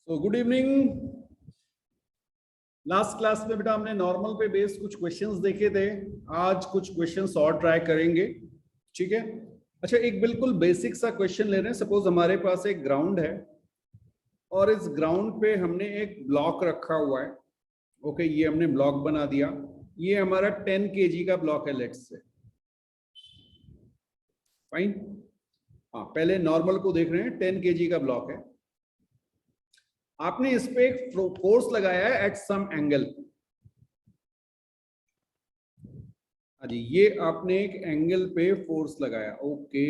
So good evening. Last class में बेटा हमने नॉर्मल पे बेस्ड कुछ क्वेश्चंस देखे थे। आज कुछ क्वेश्चंस और ट्राई करेंगे, ठीक है। अच्छा, एक बिल्कुल बेसिक सा क्वेश्चन ले रहे हैं। सपोज हमारे पास एक ग्राउंड है और इस ग्राउंड पे हमने एक ब्लॉक रखा हुआ है। ओके, ये हमने ब्लॉक बना दिया। ये हमारा 10 kg का ब्लॉक है, लेट्स से। फाइन। हाँ, पहले नॉर्मल को देख रहे हैं। 10 kg का ब्लॉक है। आपने इस पे एक फोर्स लगाया है एट सम एंगल। जी, ये आपने एक एंगल पे फोर्स लगाया। ओके,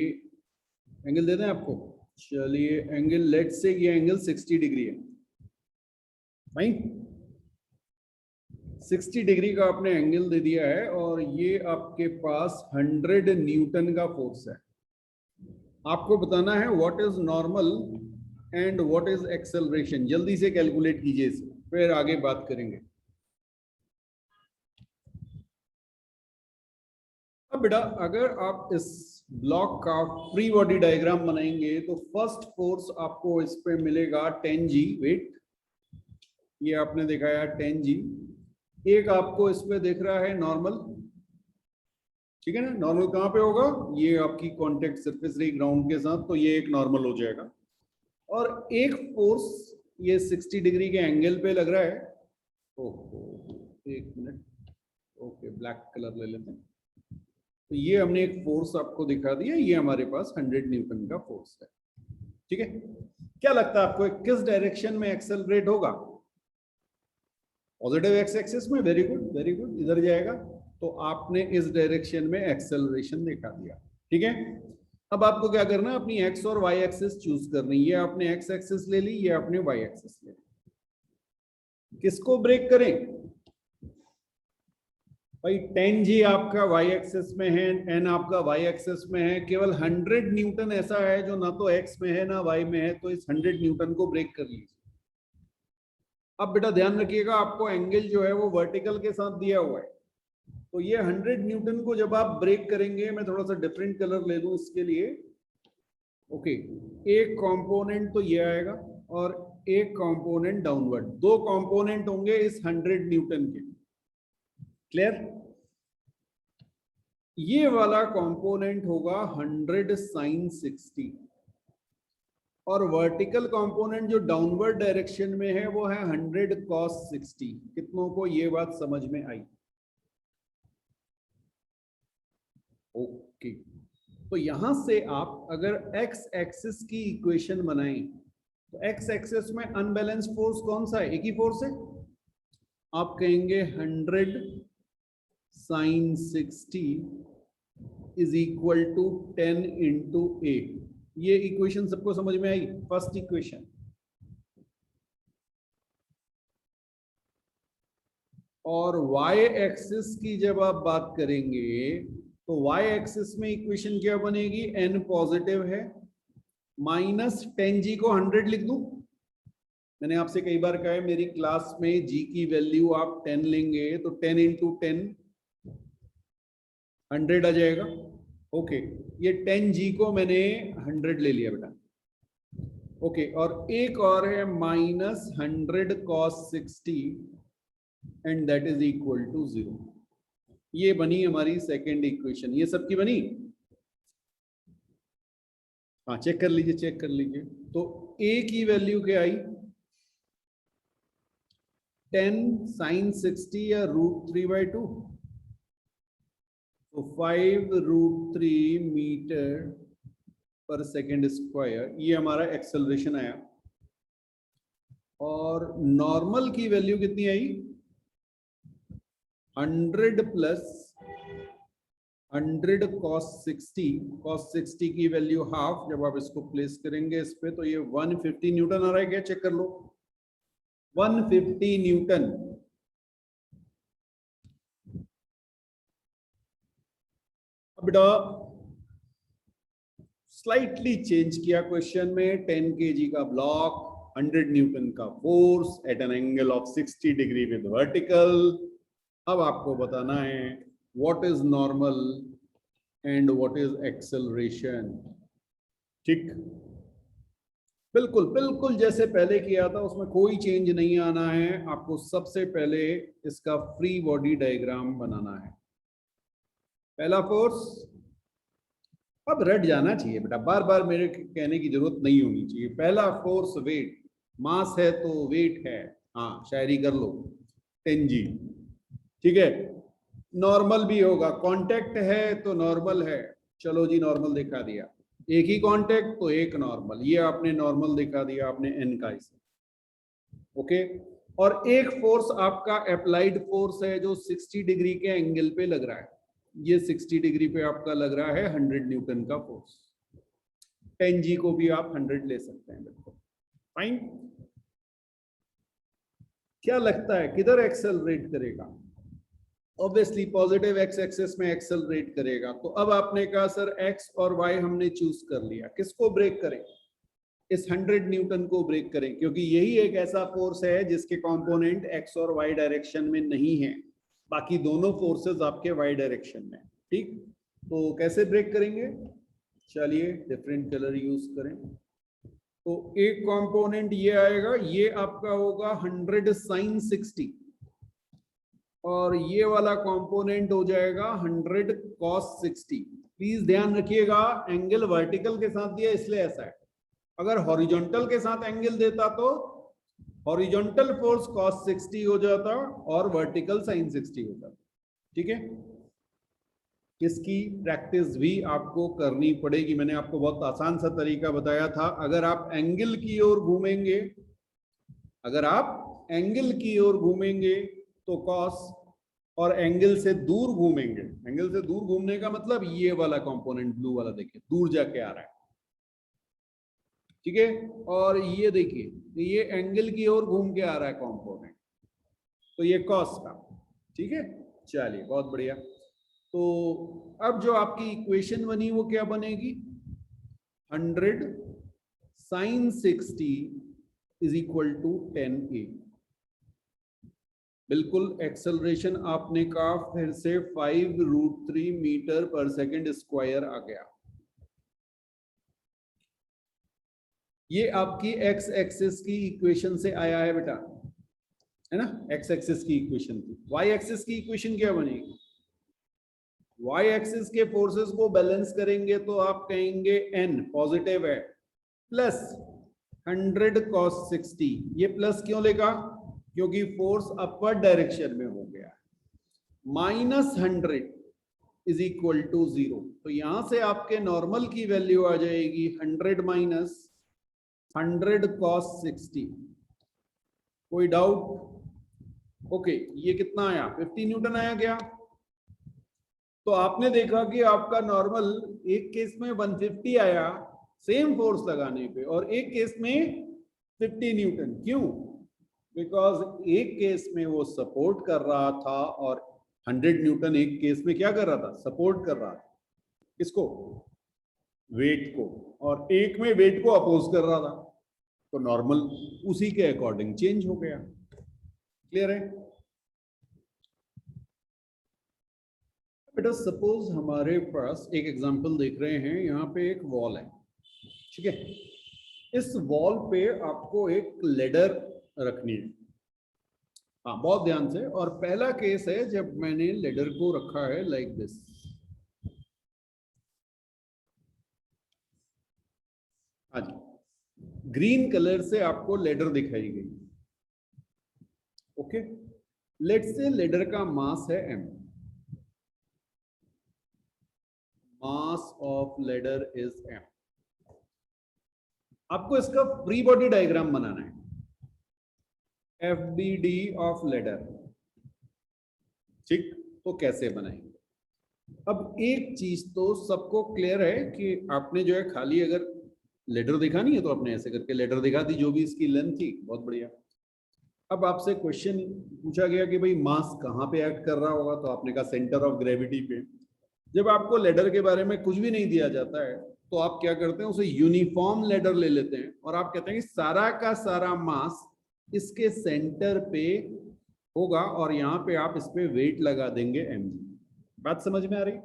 एंगल दे दें आपको। चलिए, एंगल लेट्स से ये एंगल 60 डिग्री है। फाइन, 60 डिग्री का आपने एंगल दे दिया है और ये आपके पास 100 न्यूटन का फोर्स है। आपको बताना है what is normal and what is acceleration. जल्दी से कैलकुलेट कीजिए इसे, फिर आगे बात करेंगे। अब बेटा, अगर आप इस ब्लॉक का फ्री बॉडी डायग्राम बनाएंगे तो फर्स्ट फोर्स आपको इस पे मिलेगा 10G। वेट, ये आपने दिखाया 10G। एक आपको इस पे दिख रहा है नॉर्मल, ठीक है ना। नॉर्मल कहाँ पे होगा? ये आपकी कॉन्टेक्ट सरफेस रही ग्राउंड के साथ, तो ये एक नॉर्मल हो जाएगा। और एक फोर्स ये 60 डिग्री के एंगल पे लग रहा है। ओहो, एक मिनट। ओके, ब्लैक कलर ले लेते हैं। तो ये हमने एक फोर्स आपको दिखा दिया। ये हमारे पास 100 न्यूटन का फोर्स है, ठीक है। क्या लगता है आपको किस डायरेक्शन में एक्सेलरेट होगा? पॉजिटिव एक्स एक्सिस में। Very good, very good. इधर जाएगा तो आपने इस डायरेक्शन में एक्सेलरेशन दिखा दिया, ठीक है। अब आपको क्या करना है? अपनी एक्स और वाई एक्सिस चूज करनी है। ये आपने एक्स एक्सिस ले ली, ये आपने वाई एक्सिस ले ली। किसको ब्रेक करें भाई? 10G आपका वाई एक्सिस में है, n आपका वाई एक्सिस में है। केवल 100 न्यूटन ऐसा है जो ना तो x में है ना y में है, तो इस 100 न्यूटन को ब्रेक कर लीजिए। अब बेटा ध्यान रखिएगा, आपको एंगल जो है वो वर्टिकल के साथ दिया हुआ है। तो ये 100 न्यूटन को जब आप ब्रेक करेंगे, मैं थोड़ा सा डिफरेंट कलर ले लूं इसके लिए। ओके, एक कंपोनेंट तो ये आएगा और एक कंपोनेंट डाउनवर्ड। दो कंपोनेंट होंगे इस 100 न्यूटन के। क्लियर? ये वाला कंपोनेंट होगा 100 साइन 60 और वर्टिकल कंपोनेंट जो डाउनवर्ड डायरेक्शन में है वो है 100 कॉस 60। कितनों को ये बात समझ में आई? ओके, तो यहां से आप अगर x एक्सिस की इक्वेशन बनाएं तो x एक्सिस में अनबैलेंस फोर्स कौन सा है? एक ही फोर्स है। आप कहेंगे 100 sine 60 is equal to 10 into A. ये इक्वेशन सबको समझ में आई? First equation. और y एक्सिस की जब आप बात करेंगे तो y एक्सिस में इक्वेशन क्या बनेगी? n पॉजिटिव है, माइनस 10G को 100 लिख दूं। मैंने आपसे कई बार कहा है, मेरी क्लास में g की वैल्यू आप 10 लेंगे तो 10 इंटू 10 100 आ जाएगा। ओके, ये 10G को मैंने 100 ले लिया बेटा। ओके, और एक और है minus 100 cos 60 and that is equal to 0। ये बनी हमारी सेकेंड इक्वेशन। ये सबकी बनी? हाँ, चेक कर लीजिए, चेक कर लीजिए। तो a की वैल्यू क्या आई? 10 साइन 60 या √3/2, तो 5√3 मीटर पर सेकेंड स्क्वायर। ये हमारा एक्सेलरेशन आया। और नॉर्मल की वैल्यू कितनी आई? 100 प्लस 100 cos 60। cos 60 की वैल्यू हाफ। जब आप इसको प्लेस करेंगे इस पे तो ये 150 न्यूटन आ रहा है। क्या? चेक कर लो, 150 न्यूटन। अब बेटा स्लाइटली चेंज किया क्वेश्चन में। 10 kg का ब्लॉक, 100 न्यूटन का force at an angle of 60 degree with vertical. अब आपको बताना है what is normal and what is acceleration, ठीक। बिल्कुल बिल्कुल जैसे पहले किया था उसमें कोई चेंज नहीं आना है। आपको सबसे पहले इसका फ्री बॉडी डायग्राम बनाना है। पहला फोर्स, अब रट जाना चाहिए बेटा, बार बार मेरे कहने की जरूरत नहीं होनी चाहिए। पहला फोर्स वेट, मास है तो वेट है, हाँ शायरी कर लो, 10G। ठीक है, नॉर्मल भी होगा, कांटेक्ट है तो नॉर्मल है, चलो जी नॉर्मल दिखा दिया। एक ही कांटेक्ट तो एक नॉर्मल, ये आपने नॉर्मल दिखा दिया आपने एन का इसे। ओके, और एक फोर्स आपका अप्लाइड फोर्स है जो 60 डिग्री के एंगल पे लग रहा है। ये 60 डिग्री पे आपका लग रहा है 100 न्यूटन का फोर्स। 10G को भी आप 100 ले सकते हैं, बिल्कुल फाइन। क्या लगता है किधर एक्सेलरेट करेगा? ऑब्वियसली पॉजिटिव एक्स एक्सिस में एक्सेलरेट करेगा। तो अब आपने कहा सर एक्स और वाई हमने चूज कर लिया, किसको ब्रेक करें? इस 100 न्यूटन को ब्रेक करें, क्योंकि यही एक ऐसा फोर्स है जिसके कंपोनेंट एक्स और वाई डायरेक्शन में नहीं है, बाकी दोनों फोर्सेस आपके वाई डायरेक्शन में। ठीक, तो कैसे ब्रेक करेंगे? चलिए डिफरेंट कलर यूज करें। तो एक कंपोनेंट ये आएगा, ये आपका होगा 100 sin 60, और ये वाला कंपोनेंट हो जाएगा 100 cos 60। प्लीज ध्यान रखिएगा, एंगल वर्टिकल के साथ दिया इसलिए ऐसा है। अगर हॉरिजॉन्टल के साथ एंगल देता तो हॉरिजॉन्टल फोर्स cos 60 हो जाता और वर्टिकल sin 60 हो जाता। ठीक है, इसकी प्रैक्टिस भी आपको करनी पड़ेगी। मैंने आपको बहुत आसान सा तरीका बताया था। अगर आप एंगल की ओर घूमेंगे, अगर आप एंगल की ओर घूमेंगे तो कॉस, और एंगल से दूर घूमेंगे, एंगल से दूर घूमने का मतलब ये वाला कंपोनेंट ब्लू वाला देखिए दूर जाके आ रहा है। ठीक है, और ये देखिए ये एंगल की ओर घूम के आ रहा है कंपोनेंट, तो ये कॉस का। ठीक है, चलिए बहुत बढ़िया। तो अब जो आपकी इक्वेशन बनी वो क्या बनेगी? 100 sin 60 is equal to 10A। बिल्कुल एक्सेलरेशन आपने कहा फिर से 5√3 मीटर पर सेकेंड स्क्वायर आ गया। ये आपकी एक्स एक्सिस की इक्वेशन से आया है बेटा, है ना? एक्स एक्सिस की इक्वेशन थी। वाई एक्सिस की इक्वेशन क्या बनेगी? वाई एक्सिस के फोर्सेस को बैलेंस करेंगे तो आप कहेंगे n पॉजिटिव है प्लस 100 cos 60। ये प्लस क्यों लेगा? क्योंकि फोर्स अपर डायरेक्शन में हो गया। Minus 100 is equal to 0। तो यहां से आपके नॉर्मल की वैल्यू आ जाएगी 100 माइनस 100 cos 60। कोई डाउट? ओके, ये कितना आया? 50 न्यूटन आया क्या? तो आपने देखा कि आपका नॉर्मल एक केस में 150 आया सेम फोर्स लगाने पे, और एक केस में 50 न्यूटन। क्यों? बिकॉज एक केस में वो सपोर्ट कर रहा था और 100 न्यूटन एक केस में क्या कर रहा था? सपोर्ट कर रहा था। किसको? वेट को। और एक में वेट को अपोज कर रहा था, तो नॉर्मल उसी के अकॉर्डिंग चेंज हो गया। क्लियर है बेटा? सपोज हमारे पास एक एग्जांपल देख रहे हैं, यहाँ पे एक वॉल है, ठीक है? इस वॉल पे आपको एक लेडर रखनी है। हाँ बहुत ध्यान से। और पहला केस है जब मैंने लेडर को रखा है लाइक दिस। हाँ जी, ग्रीन कलर से आपको लेडर दिखाई गई। ओके, लेट्स से लेडर का मास है m, mass of ladder is m। आपको इसका फ्री बॉडी डायग्राम बनाना है, FBD ऑफ लेडर। ठीक, तो कैसे बनाएंगे? अब एक चीज तो सबको क्लियर है कि आपने जो है खाली अगर लेडर दिखानी है तो आपने ऐसे करके लेडर दिखा दी, जो भी इसकी लेंथ थी। बहुत बढ़िया। अब आपसे क्वेश्चन पूछा गया कि भाई मास कहाँ पे एक्ट कर रहा होगा, तो आपने कहा सेंटर ऑफ ग्रेविटी पे। जब आपको लेडर के बारे में कुछ भी नहीं दिया जाता है तो आप क्या करते हैं, उसे यूनिफॉर्म लेडर ले लेते हैं और आप कहते हैं कि सारा का सारा मास इसके सेंटर पे होगा और यहाँ पे आप इस पे वेट लगा देंगे mg। बात समझ में आ रही?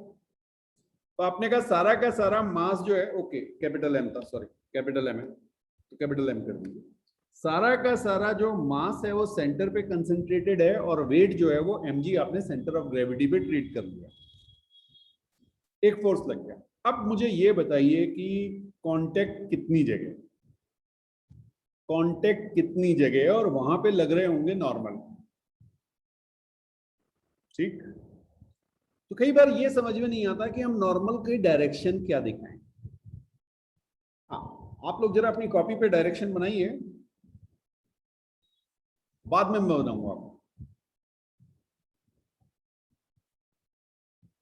तो आपने कहा सारा का सारा मास जो है, ओके कैपिटल M था, सॉरी कैपिटल M है, तो कैपिटल एम कर दीजिए। सारा का सारा जो मास है वो सेंटर पे कंसंट्रेटेड है और वेट जो है वो mg आपने सेंटर ऑफ ग्रेविटी पे ट्रीट कर लिया, एक फोर्स लग गया। अब मुझे ये बताइए कि कांटेक्ट कितनी जगह, कांटेक्ट कितनी जगह है और वहां पे लग रहे होंगे नॉर्मल, ठीक। तो कई बार ये समझ में नहीं आता कि हम नॉर्मल की डायरेक्शन क्या दिखाएं। हाँ, आप लोग जरा अपनी कॉपी पे डायरेक्शन बनाइए, बाद में मैं बताऊंगा आपको।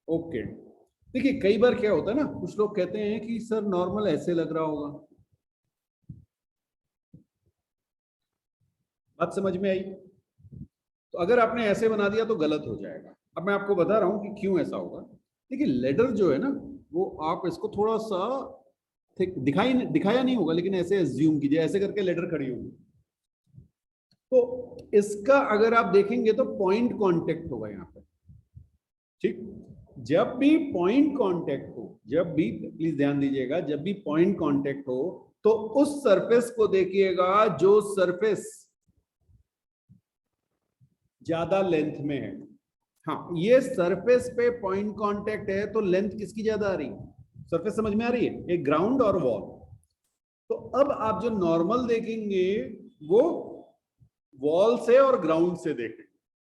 ओके, देखिए कई बार क्या होता है ना, कुछ लोग कहते हैं कि सर नॉर्मल ऐसे लग रहा होगा। बात समझ में आई? तो अगर आपने ऐसे बना दिया तो गलत हो जाएगा। अब मैं आपको बता रहा हूं कि क्यों ऐसा होगा। देखिए लेडर जो है ना, वो आप इसको थोड़ा सा दिखाया नहीं होगा, लेकिन ऐसे एज्यूम कीजिए, ऐसे करके लेडर खड़ी होगी। तो इसका अगर आप देखेंगे तो पॉइंट कांटेक्ट होगा यहाँ पे, ठीक। जब भी पॉइंट कांटेक्ट हो, जब भी, प्लीज ध्यान दीजिएगा, जब भी पॉइंट कांटेक्ट हो तो उस सरफेस को देखिएगा जो सरफेस ज्यादा लेंथ में है। हाँ, ये सरफेस पे पॉइंट कांटेक्ट है तो लेंथ किसकी ज्यादा आ रही है? सरफेस समझ में आ रही है, एक ग्राउंड और वॉल। तो अब आप जो नॉर्मल देखेंगे वो वॉल से और ग्राउंड से देखें,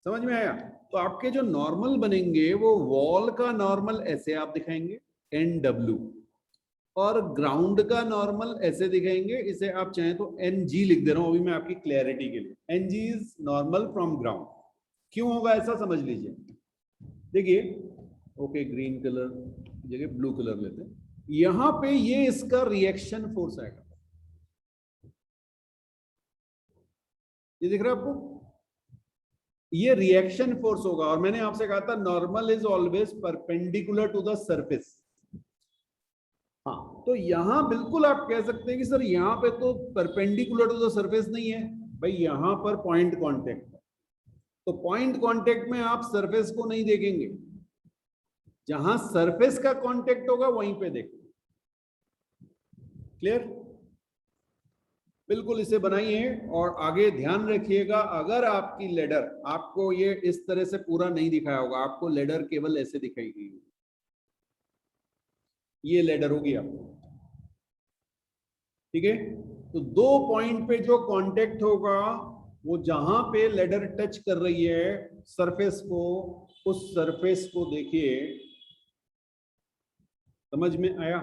समझ में आया? तो आपके जो नॉर्मल बनेंगे वो वॉल का नॉर्मल ऐसे आप दिखाएंगे NW, और ग्राउंड का नॉर्मल ऐसे दिखाएंगे, इसे आप चाहें तो NG लिख दे रहा हूं अभी मैं आपकी क्लैरिटी के लिए। NG is normal from ground. क्यों होगा ऐसा समझ लीजिए। देखिए, ओके, ग्रीन कलर जगह ब्लू कलर लेते हैं। यहां पे ये इसका रिएक्शन फोर्स आएगा, ये दिख रहा है आपको? ये रिएक्शन फोर्स होगा, और मैंने आपसे कहा था normal is always perpendicular to the surface. हाँ, तो यहां बिल्कुल आप कह सकते हैं कि सर यहां पे तो परपेंडिकुलर टू द सरफेस नहीं है। भाई यहां पर पॉइंट कांटेक्ट है, तो पॉइंट कांटेक्ट में आप सरफेस को नहीं देखेंगे, जहां सरफेस का कांटेक्ट होगा वहीं पे देखेंगे। क्लियर? बिल्कुल इसे बनाइए और आगे ध्यान रखिएगा, अगर आपकी लेडर, आपको ये इस तरह से पूरा नहीं दिखाया होगा, आपको लेडर केवल ऐसे दिखाई गई होगी, ये लेडर होगी आपको, ठीक है। तो दो पॉइंट पे जो कांटेक्ट होगा वो जहां पे लेडर टच कर रही है सरफेस को, उस सरफेस को देखिए, समझ में आया?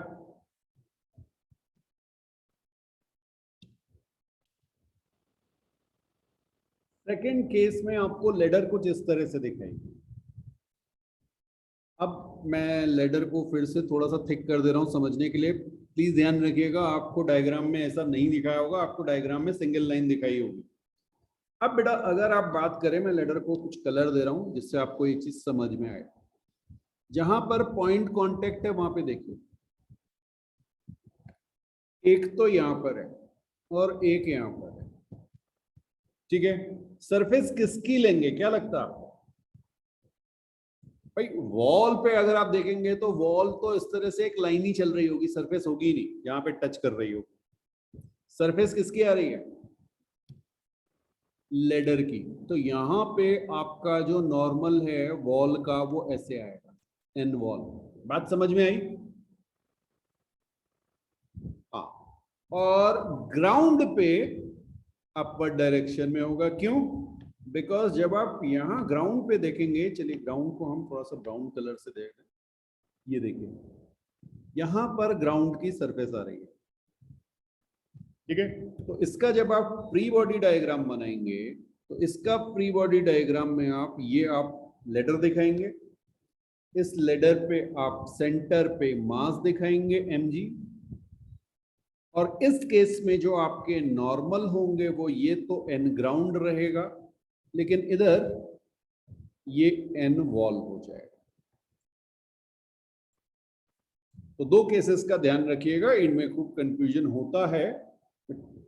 सेकेंड केस में आपको लेडर कुछ इस तरह से दिखाएगी। अब मैं लेडर को फिर से थोड़ा सा थिक कर दे रहा हूं समझने के लिए, प्लीज ध्यान रखिएगा, आपको डायग्राम में ऐसा नहीं दिखाया होगा, आपको डायग्राम में सिंगल लाइन दिखाई होगी। अब बेटा अगर आप बात करें, मैं लेडर को कुछ कलर दे रहा हूं जिससे आपको ये चीज समझ में आए। जहां पर पॉइंट कांटेक्ट है वहां पे देखिए, एक तो यहां पर है और एक यहां पर है, ठीक है। सरफेस किसकी लेंगे, क्या लगता है आपको? भाई वॉल पे अगर आप देखेंगे तो वॉल तो इस तरह से एक लाइन ही चल रही होगी, सरफेस होगी नहीं जहां पे टच कर रही होगी। सरफेस किसकी आ रही है? लेडर की। तो यहां पे आपका जो नॉर्मल है वॉल का वो ऐसे आएगा, एन वॉल। बात समझ में आई? हाँ, और ग्राउंड पे अपवर्ड डायरेक्शन में होगा, क्यों? बिकॉज जब आप यहां ग्राउंड पे देखेंगे, चलिए ग्राउंड को हम थोड़ा सा ब्राउन कलर से देख रहे हैं, ये देखिए यहां पर ग्राउंड की सरफेस आ रही है, ठीक है। तो इसका जब आप फ्री बॉडी डायग्राम बनाएंगे तो इसका फ्री बॉडी डायग्राम में आप लेडर दिखाएंगे, इस लेडर पे आप सेंटर पे मास दिखाएंगे mg, और इस केस में जो आपके नॉर्मल होंगे वो ये तो एन ग्राउंड रहेगा, लेकिन इधर ये एन वॉल हो जाएगा। तो दो केसेस का ध्यान रखिएगा, इनमें खूब कंफ्यूजन होता है,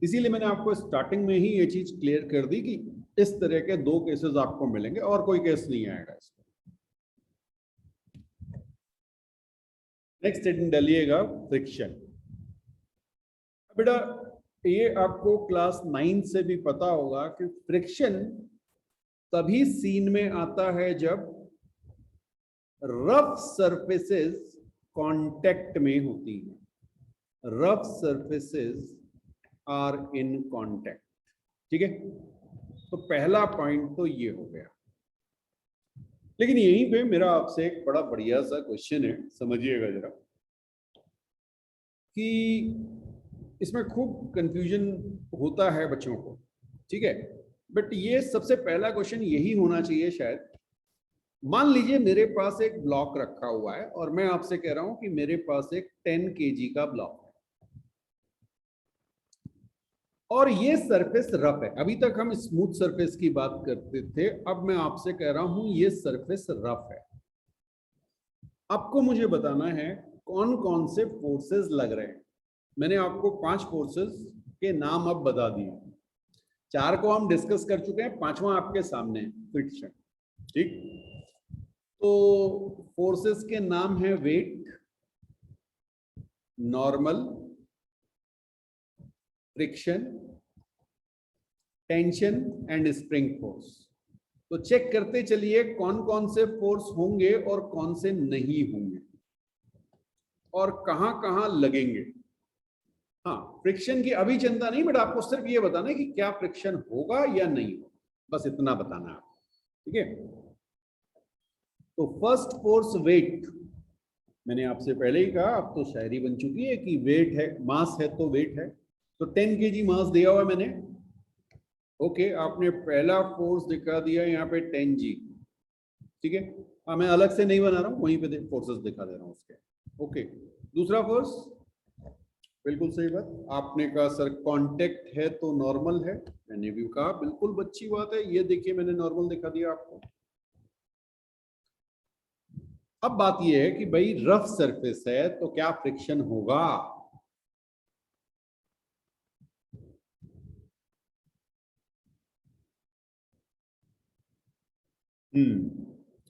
इसीलिए मैंने आपको स्टार्टिंग में ही ये चीज क्लियर कर दी कि इस तरह के दो केसेस आपको मिलेंगे और कोई केस नहीं आएगा इसमें। नेक्स्ट डालिएगा फ्रिक्शन। बेटा ये आपको क्लास 9 से भी पता होगा कि फ्रिक्शन तभी सीन में आता है जब रफ सरफेसेस कांटेक्ट में होती हैं। Rough surfaces are in contact. ठीक है, तो पहला पॉइंट तो ये हो गया। लेकिन यहीं पे मेरा आपसे एक बड़ा बढ़िया सा क्वेश्चन है, समझिएगा जरा, कि इसमें खूब कंफ्यूजन होता है बच्चों को। ठीक है, बट ये सबसे पहला क्वेश्चन यही होना चाहिए शायद। मान लीजिए मेरे पास एक ब्लॉक रखा हुआ है और मैं आपसे कह रहा हूं कि मेरे पास एक 10 kg का ब्लॉक है और ये सरफेस रफ है। अभी तक हम स्मूथ सरफेस की बात करते थे, अब मैं आपसे कह रहा हूं ये सरफेस रफ है। आपको मुझे बताना है कौन कौन से फोर्सेस लग रहे हैं। मैंने आपको 5 फोर्सेस के नाम अब बता दिए, 4 को हम डिस्कस कर चुके हैं, 5वां आपके सामने है, फ्रिक्शन। ठीक, तो फोर्सेस के नाम है weight, normal, friction, tension and spring force. तो चेक करते चलिए कौन कौन से फोर्स होंगे और कौन से नहीं होंगे और कहां कहां लगेंगे। हाँ, फ्रिक्शन की अभी चिंता नहीं, बट आपको सिर्फ ये बताना है कि क्या फ्रिक्शन होगा या नहीं होगा, बस इतना बताना है आपको। ठीक है, तो फर्स्ट फोर्स वेट। मैंने आपसे पहले ही कहा, अब तो शायरी बन चुकी है कि वेट है, मास है तो वेट है। तो 10 kg मास दिया हुआ है मैंने। ओके, आपने पहला फोर्स दिखा दिया यहाँ पे 10G। ठीक है, हाँ, मैं अलग से नहीं बना रहा हूँ, वहीं पे फोर्सेस दिखा दे रहा हूँ उसके। ओके, दूसरा फोर्स, बिल्कुल सही बात आपने कहा सर, कांटेक्ट है तो नॉर्मल है। मैंने भी कहा बिल्कुल अच्छी बात है, ये देखिए मैंने नॉर्मल दिखा दिया आपको। अब बात यह है कि भाई रफ सरफेस है तो क्या फ्रिक्शन होगा।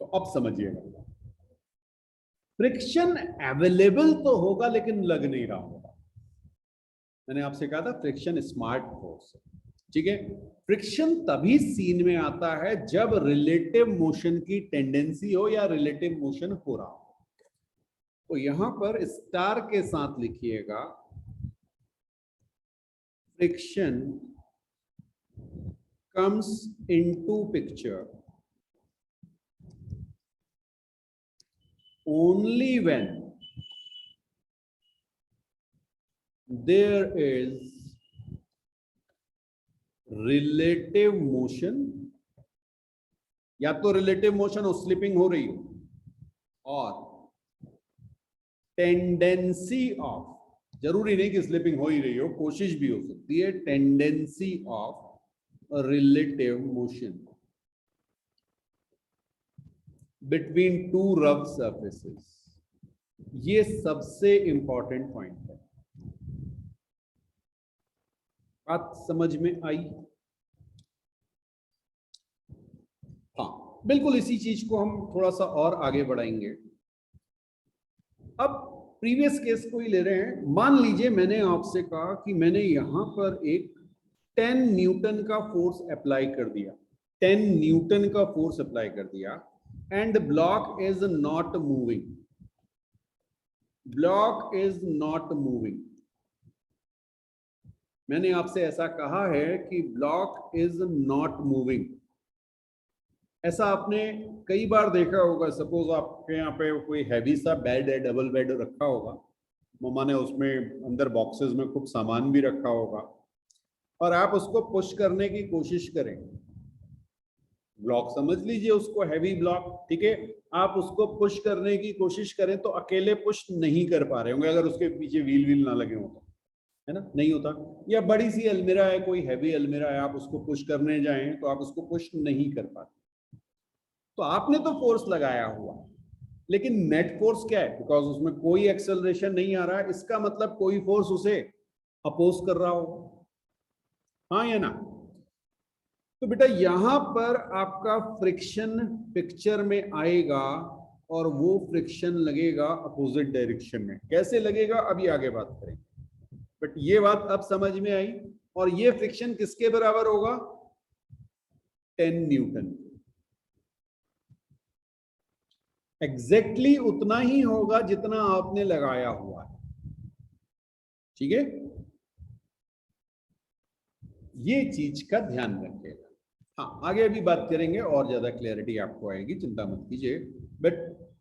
तो अब समझिएगा, फ्रिक्शन अवेलेबल तो होगा लेकिन लग नहीं रहा होगा। मैंने आपसे कहा था फ्रिक्शन स्मार्ट फोर्स है। ठीक है, फ्रिक्शन तभी सीन में आता है जब रिलेटिव मोशन की टेंडेंसी हो या रिलेटिव मोशन हो रहा हो। तो यहां पर स्टार के साथ लिखिएगा, friction comes into picture only when there is relative motion, या तो रिलेटिव मोशन और स्लिपिंग हो रही हो और टेंडेंसी ऑफ, जरूरी नहीं कि स्लिपिंग हो ही रही हो, कोशिश भी हो सकती है, tendency of relative motion between two rough surfaces. ये सबसे इंपॉर्टेंट पॉइंट है। बात समझ में आई? हाँ, बिल्कुल इसी चीज को हम थोड़ा सा और आगे बढ़ाएंगे। अब प्रीवियस केस को ही ले रहे हैं। मान लीजिए मैंने आपसे कहा कि मैंने यहां पर एक 10 न्यूटन का फोर्स अप्लाई कर दिया, 10 न्यूटन का फोर्स अप्लाई कर दिया and block is not moving, block is not moving. मैंने आपसे ऐसा कहा है कि ब्लॉक इज नॉट मूविंग। ऐसा आपने कई बार देखा होगा, सपोज आपके यहाँ पे कोई हैवी सा बेड है, डबल बेड रखा होगा, मम्मा ने उसमें अंदर बॉक्सेस में खूब सामान भी रखा होगा, और आप उसको पुश करने की कोशिश करें, ब्लॉक समझ लीजिए उसको, हैवी ब्लॉक, ठीक है, आप उसको पुश करने की कोशिश करें तो अकेले पुश नहीं कर पा रहे होंगे अगर उसके पीछे व्हील ना लगे हो, है ना, नहीं होता। या बड़ी सी अलमीरा है, कोई हैवी अलमीरा है, आप उसको पुश करने जाएं तो आप उसको पुश नहीं कर पाते। तो आपने तो फोर्स लगाया हुआ, लेकिन नेट फोर्स क्या है, बिकॉज उसमें कोई एक्सेलरेशन नहीं आ रहा है, इसका मतलब कोई फोर्स उसे अपोज कर रहा हो, हाँ या ना। तो बेटा यहां पर आपका फ्रिक्शन पिक्चर में आएगा और वो फ्रिक्शन लगेगा अपोजिट डायरेक्शन में। कैसे लगेगा अभी आगे बात करेंगे। बट ये बात अब समझ में आई। और ये फ्रिक्शन किसके बराबर होगा? 10 न्यूटन। एग्जैक्टली उतना ही होगा जितना आपने लगाया हुआ है। ठीक है, ये चीज का ध्यान रखिएगा। हाँ, आगे अभी बात करेंगे और ज्यादा क्लैरिटी आपको आएगी, चिंता मत कीजिए। बट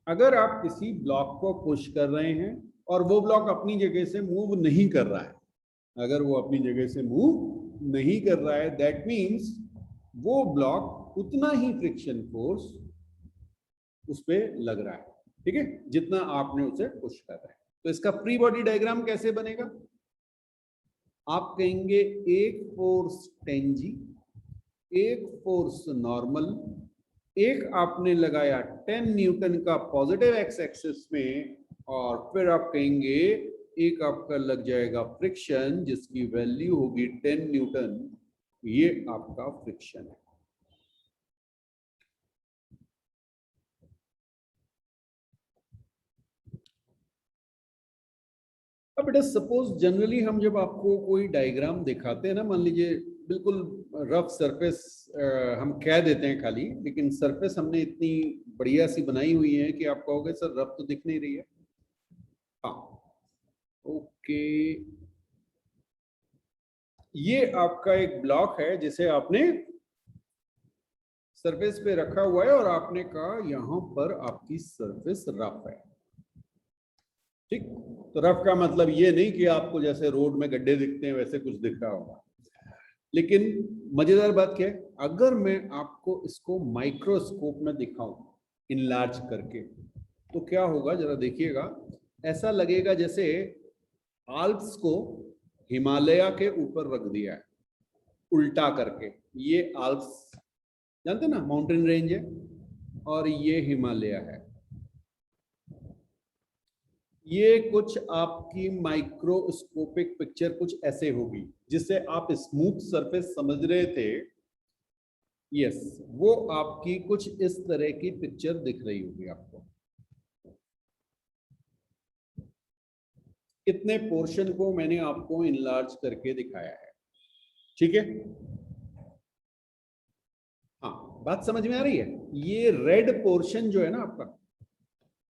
अगर आप किसी ब्लॉक को पुश कर रहे हैं और वो ब्लॉक अपनी जगह से मूव नहीं कर रहा है, अगर वो अपनी जगह से मूव नहीं कर रहा है, दैट मीन्स वो ब्लॉक उतना ही फ्रिक्शन फोर्स उस पर लग रहा है, ठीक है, जितना आपने उसे पुश कर रहा है। तो इसका फ्री बॉडी डायग्राम कैसे बनेगा? आप कहेंगे एक फोर्स 10G, एक फोर्स नॉर्मल, एक आपने लगाया 10 न्यूटन का पॉजिटिव एक्स एक्सिस में, और फिर आप कहेंगे एक आपका लग जाएगा फ्रिक्शन जिसकी वैल्यू होगी 10 न्यूटन। ये आपका फ्रिक्शन है। अब बेटा सपोज जनरली हम जब आपको कोई डायग्राम दिखाते हैं ना, मान लीजिए बिल्कुल रफ सरफेस हम कह देते हैं खाली, लेकिन सरफेस हमने इतनी बढ़िया सी बनाई हुई है कि आप कहोगे सर रफ तो दिख नहीं रही है। हाँ, ओके, ये आपका एक ब्लॉक है जिसे आपने सरफेस पे रखा हुआ है और आपने कहा यहां पर आपकी सरफेस रफ है। ठीक, तो रफ का मतलब ये नहीं कि आपको जैसे रोड में गड्ढे दिखते हैं वैसे कुछ दिख रहा होगा। लेकिन मजेदार बात क्या है, अगर मैं आपको इसको माइक्रोस्कोप में दिखाऊं इनलार्ज करके, तो क्या होगा जरा देखिएगा। ऐसा लगेगा जैसे आल्प्स को हिमालय के ऊपर रख दिया है उल्टा करके। ये आल्प्स जानते ना, माउंटेन रेंज है, और ये हिमालय है। ये कुछ आपकी माइक्रोस्कोपिक पिक्चर कुछ ऐसे होगी, जिससे आप स्मूथ सरफेस समझ रहे थे। यस, वो आपकी कुछ इस तरह की पिक्चर दिख रही होगी आपको। इतने पोर्शन को मैंने आपको इनलार्ज करके दिखाया है, ठीक है। हाँ, बात समझ में आ रही है? ये रेड पोर्शन जो है ना आपका,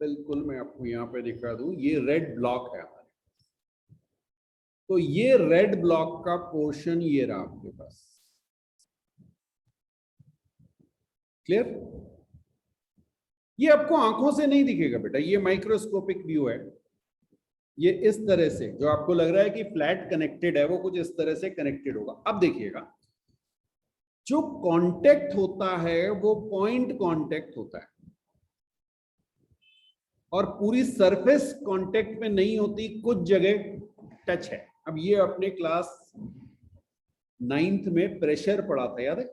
बिल्कुल मैं आपको यहां पे दिखा दूं, ये रेड ब्लॉक है हमारे। तो ये रेड ब्लॉक का पोर्शन ये रहा आपके पास। क्लियर? ये आपको आंखों से नहीं दिखेगा बेटा, ये माइक्रोस्कोपिक व्यू है। ये इस तरह से जो आपको लग रहा है कि फ्लैट कनेक्टेड है, वो कुछ इस तरह से कनेक्टेड होगा। अब देखिएगा, जो कांटेक्ट होता है वो पॉइंट कांटेक्ट होता है, और पूरी सरफेस कांटेक्ट में नहीं होती, कुछ जगह टच है। अब ये अपने क्लास 9th में प्रेशर पढ़ा था, याद है?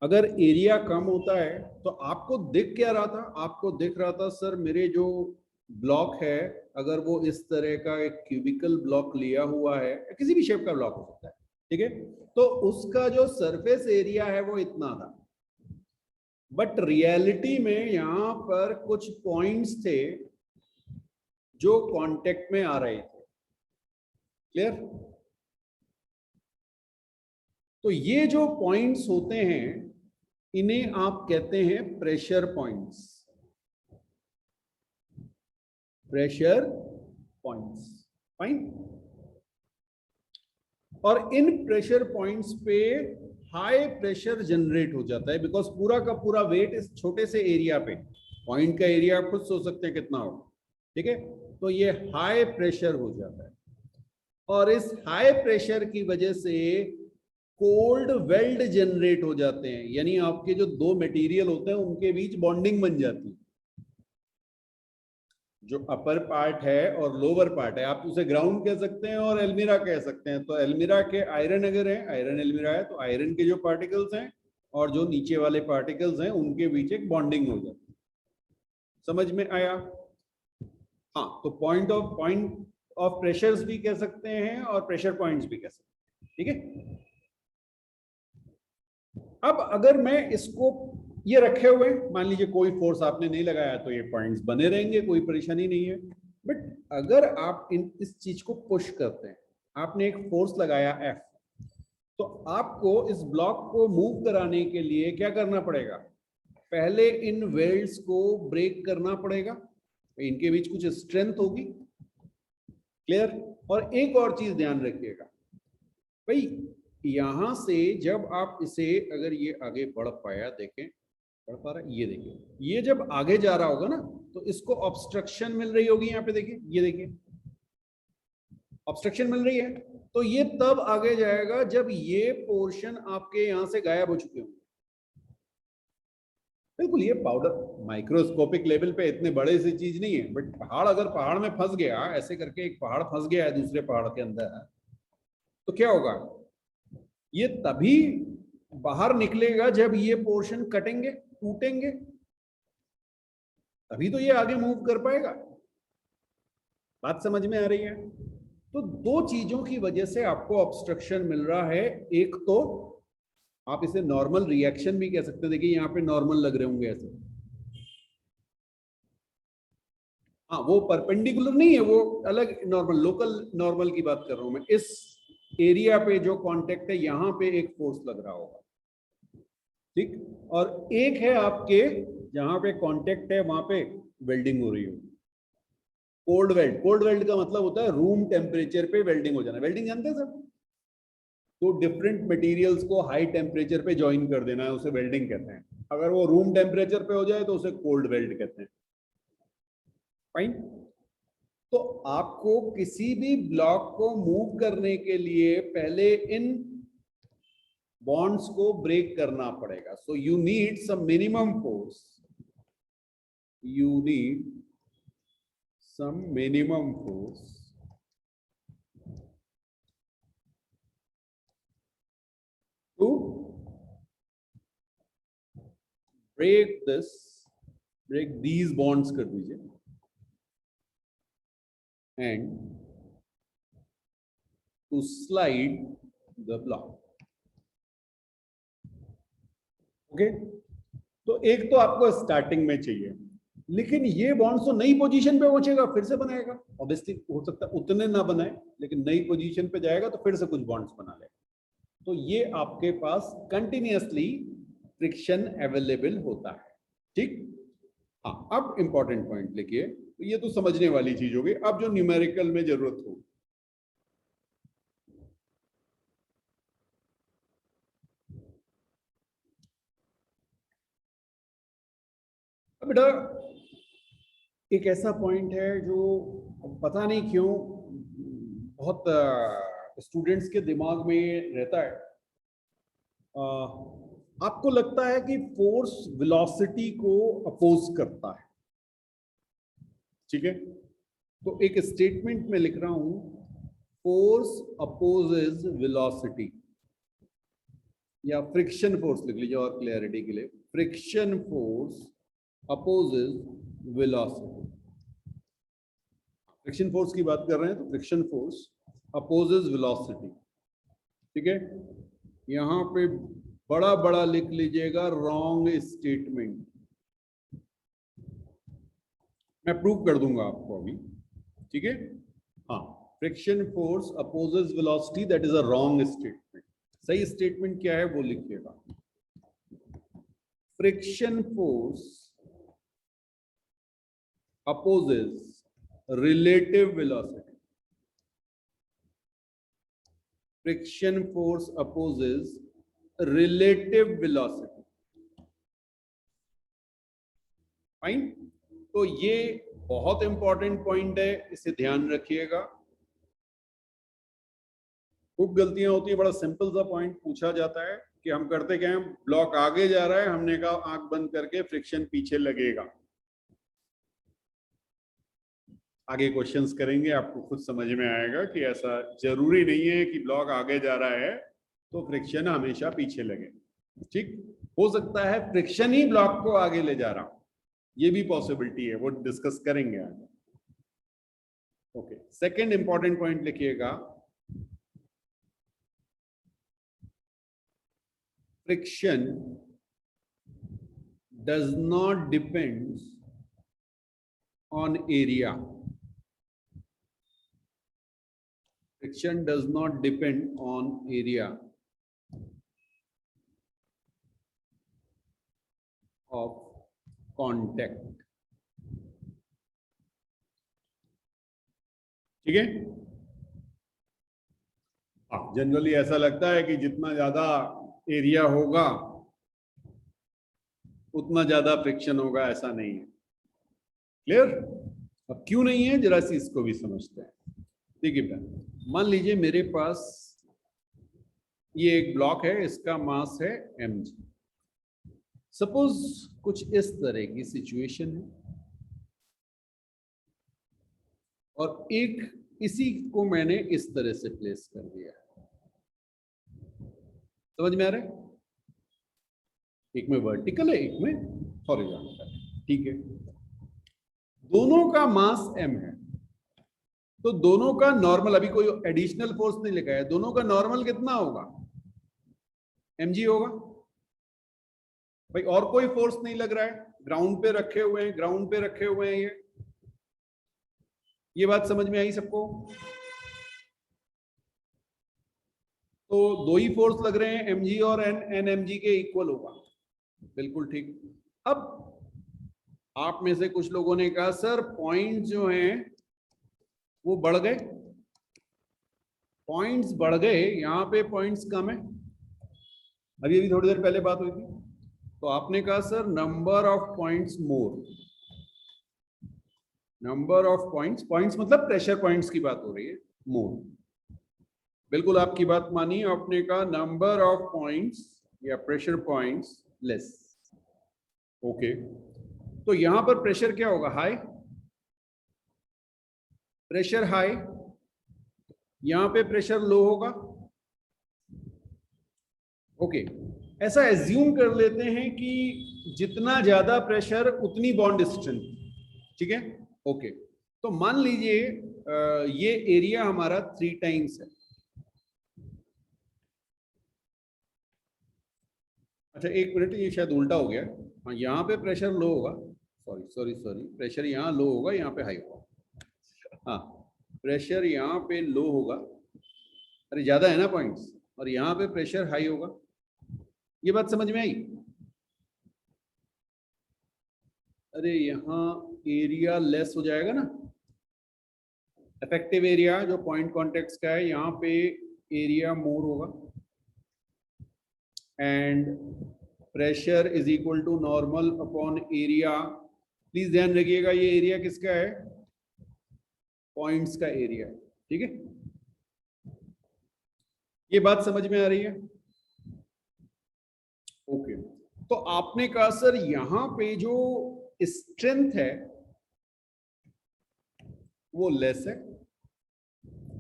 अगर एरिया कम होता है तो आपको दिख क्या रहा था? आपको दिख रहा था सर मेरे जो ब्लॉक है, अगर वो इस तरह का एक क्यूबिकल ब्लॉक लिया हुआ है, किसी भी शेप का ब्लॉक हो सकता है, ठीक है, तो उसका जो सरफेस एरिया है वो इतना था। बट रियलिटी में यहां पर कुछ पॉइंट्स थे जो कांटेक्ट में आ रहे थे। क्लियर? तो ये जो पॉइंट्स होते हैं इन्हें आप कहते हैं pressure points. Pressure points, fine. और इन प्रेशर पॉइंट्स पे हाई प्रेशर जनरेट हो जाता है, बिकॉज पूरा का पूरा वेट इस छोटे से एरिया पे, पॉइंट का एरिया आप खुद सोच सकते हैं कितना होगा, ठीक है। तो ये हाई प्रेशर हो जाता है, और इस हाई प्रेशर की वजह से कोल्ड वेल्ड जनरेट हो जाते हैं, यानी आपके जो दो मटेरियल होते हैं उनके बीच बॉन्डिंग बन जाती है। जो अपर पार्ट है और लोअर पार्ट है, आप उसे ग्राउंड कह सकते हैं और एल्मिरा कह सकते हैं। तो एल्मिरा के आयरन अगर है, आयरन एल्मिरा है, तो आयरन के जो पार्टिकल्स हैं और जो नीचे वाले पार्टिकल्स हैं उनके बीच एक बॉन्डिंग हो जाती है। समझ में आया? हाँ, तो पॉइंट ऑफ प्रेशर्स भी कह सकते हैं और प्रेशर पॉइंट्स भी कह सकते हैं, ठीक है। अब अगर मैं इसको ये रखे हुए, मान लीजिए कोई फोर्स आपने नहीं लगाया तो ये पॉइंट्स बने रहेंगे, कोई परेशानी नहीं है। बट अगर आप इस चीज को पुश करते हैं, आपने एक फोर्स लगाया F, तो आपको इस ब्लॉक को मूव कराने के लिए क्या करना पड़ेगा? पहले इन वेल्ड्स को ब्रेक करना पड़ेगा, इनके बीच कुछ स्ट्रेंथ होगी। क्लियर? और एक और चीज ध्यान रखिएगा भाई, यहां से जब आप इसे, अगर ये आगे बढ़ पाया, देखें बढ़ पा रहा है, ये देखिए, ये जब आगे जा रहा होगा ना, तो इसको ऑब्स्ट्रक्शन मिल रही होगी। यहाँ पे देखिए, ये देखिए ऑब्स्ट्रक्शन मिल रही है, तो ये तब आगे जाएगा जब ये पोर्शन आपके यहां से गायब हो चुके होंगे। बिल्कुल, ये पाउडर माइक्रोस्कोपिक लेवल पे इतने बड़े से चीज नहीं है, बट पहाड़ अगर पहाड़ में फंस गया, ऐसे करके एक पहाड़ फंस गया है दूसरे पहाड़ के अंदर, तो क्या होगा? ये तभी बाहर निकलेगा जब ये पोर्शन कटेंगे, टूटेंगे, तभी तो ये आगे मूव कर पाएगा। बात समझ में आ रही है? तो दो चीजों की वजह से आपको ऑब्स्ट्रक्शन मिल रहा है। एक तो आप इसे नॉर्मल रिएक्शन भी कह सकते हैं, देखिए यहाँ पे नॉर्मल लग रहे होंगे ऐसे, हाँ वो परपेंडिकुलर नहीं है, वो अलग नॉर्मल, लोकल नॉर्मल की बात कर रहा हूं मैं। इस एरिया पे जो कांटेक्ट है, यहाँ पे एक फोर्स लग रहा होगा, ठीक। और एक है आपके जहां पे कांटेक्ट है, वहां पे वेल्डिंग हो रही होगी। कोल्ड वेल्ड, कोल्ड वेल्ड का मतलब होता है रूम टेम्परेचर पे वेल्डिंग हो जाना। वेल्डिंग जानते हैं सब? तो डिफरेंट मटेरियल्स को हाई टेम्परेचर पे ज्वाइन कर देना है, उसे वेल्डिंग कहते हैं। अगर वो रूम टेम्परेचर पे हो जाए तो उसे कोल्ड वेल्ड कहते हैं। फाइन। तो आपको किसी भी ब्लॉक को मूव करने के लिए पहले इन बॉन्ड्स को ब्रेक करना पड़ेगा। So you need some minimum force, you need some minimum force to break these bonds कर दीजिए and to slide the block. Okay, तो एक तो आपको स्टार्टिंग में चाहिए, लेकिन ये बॉन्ड्स तो नई पोजीशन पे पहुंचेगा, फिर से बनाएगा। ऑब्वियसली हो सकता है उतने ना बनाए, लेकिन नई पोजीशन पे जाएगा तो फिर से कुछ बॉन्ड्स बना लेगा। तो ये आपके पास कंटिन्यूअसली फ्रिक्शन अवेलेबल होता है, ठीक। हाँ, अब इंपॉर्टेंट पॉइंट लिखिए, तो ये तो समझने वाली चीज होगी। अब जो न्यूमेरिकल में जरूरत हो, बेटा एक ऐसा पॉइंट है जो पता नहीं क्यों बहुत स्टूडेंट्स के दिमाग में रहता है। आपको लगता है कि फोर्स वेलोसिटी को अपोज करता है, ठीक है। तो एक स्टेटमेंट में लिख रहा हूं, फोर्स अपोजेज वेलोसिटी, या फ्रिक्शन फोर्स लिख लीजिए और क्लियरिटी के लिए, friction force opposes velocity. Friction force की बात कर रहे हैं तो फ्रिक्शन फोर्स अपोजेज वेलोसिटी, ठीक है। यहां पे बड़ा बड़ा लिख लीजिएगा रॉन्ग स्टेटमेंट, मैं प्रूव कर दूंगा आपको अभी, ठीक है। हाँ, friction force opposes velocity, that is a wrong statement. सही स्टेटमेंट क्या है वो लिखिएगा, friction force opposes relative velocity, friction force opposes relative velocity. Fine. तो ये बहुत इंपॉर्टेंट पॉइंट है, इसे ध्यान रखिएगा। खूब गलतियां होती है, बड़ा सिंपल सा पॉइंट पूछा जाता है कि हम करते क्या है, ब्लॉक आगे जा रहा है, हमने कहा आंख बंद करके फ्रिक्शन पीछे लगेगा। आगे क्वेश्चंस करेंगे, आपको खुद समझ में आएगा कि ऐसा जरूरी नहीं है कि ब्लॉक आगे जा रहा है तो फ्रिक्शन हमेशा पीछे लगे, ठीक। हो सकता है फ्रिक्शन ही ब्लॉक को आगे ले जा रहा हो, ये भी पॉसिबिलिटी है, वो डिस्कस करेंगे आगे। ओके, सेकंड इंपॉर्टेंट पॉइंट लिखिएगा, friction does not depend on area. friction does not depend on area of contact. ठीक है, जनरली ऐसा लगता है कि जितना ज्यादा एरिया होगा उतना ज्यादा फ्रिक्शन होगा, ऐसा नहीं है। क्लियर? अब क्यों नहीं है, जरा सी इसको भी समझते हैं। देखिए, मान लीजिए मेरे पास ये एक ब्लॉक है, इसका मास है mg। सपोज कुछ इस तरह की सिचुएशन है और एक इसी को मैंने इस तरह से प्लेस कर दिया। समझ में आ रहा है? एक में वर्टिकल है, एक में हॉरिजॉन्टल। ठीक है, दोनों का मास m है, तो दोनों का नॉर्मल, अभी कोई एडिशनल फोर्स नहीं लिखा है, दोनों का नॉर्मल कितना होगा? mg होगा भाई, और कोई फोर्स नहीं लग रहा है, ग्राउंड पे रखे हुए हैं, ग्राउंड पे रखे हुए हैं। ये बात समझ में आई सबको? तो दो ही फोर्स लग रहे हैं, mg और n mg के इक्वल होगा। बिल्कुल ठीक। अब आप में से कुछ लोगों ने कहा सर पॉइंट जो हैं वो बढ़ गए, पॉइंट्स बढ़ गए, यहां पे पॉइंट्स कम है। अभी थोड़ी देर पहले बात हुई थी, तो आपने कहा sir number of points more. Number of points, points मतलब प्रेशर पॉइंट्स की बात हो रही है, मोर। बिल्कुल आपकी बात मानी, आपने कहा नंबर ऑफ पॉइंट्स या प्रेशर पॉइंट्स लेस। ओके, तो यहां पर प्रेशर क्या होगा? हाई। प्रेशर हाई, यहां पे प्रेशर लो होगा। ओके, ऐसा एज्यूम कर लेते हैं कि जितना ज्यादा प्रेशर उतनी बॉन्ड स्ट्रेंथ। ठीक है, ओके। तो मान लीजिए ये एरिया हमारा 3 टाइम्स है। अच्छा एक मिनट, ये शायद उल्टा हो गया। हाँ, यहाँ पे प्रेशर लो होगा, सॉरी, प्रेशर यहाँ लो होगा, यहाँ पे हाई होगा। हाँ, प्रेशर यहाँ पे लो होगा, अरे ज्यादा है ना पॉइंट्स, और यहाँ पे प्रेशर हाई होगा। ये बात समझ में आई? अरे यहाँ एरिया लेस हो जाएगा ना, इफेक्टिव एरिया जो पॉइंट कॉन्टेक्ट का है, यहाँ पे एरिया मोर होगा, and pressure is equal to normal upon area. Please ध्यान रखिएगा, ये एरिया किसका है? पॉइंट्स का एरिया। ठीक है, ये बात समझ में आ रही है? ओके, तो आपने कहा सर यहां पे जो स्ट्रेंथ है वो लेस है,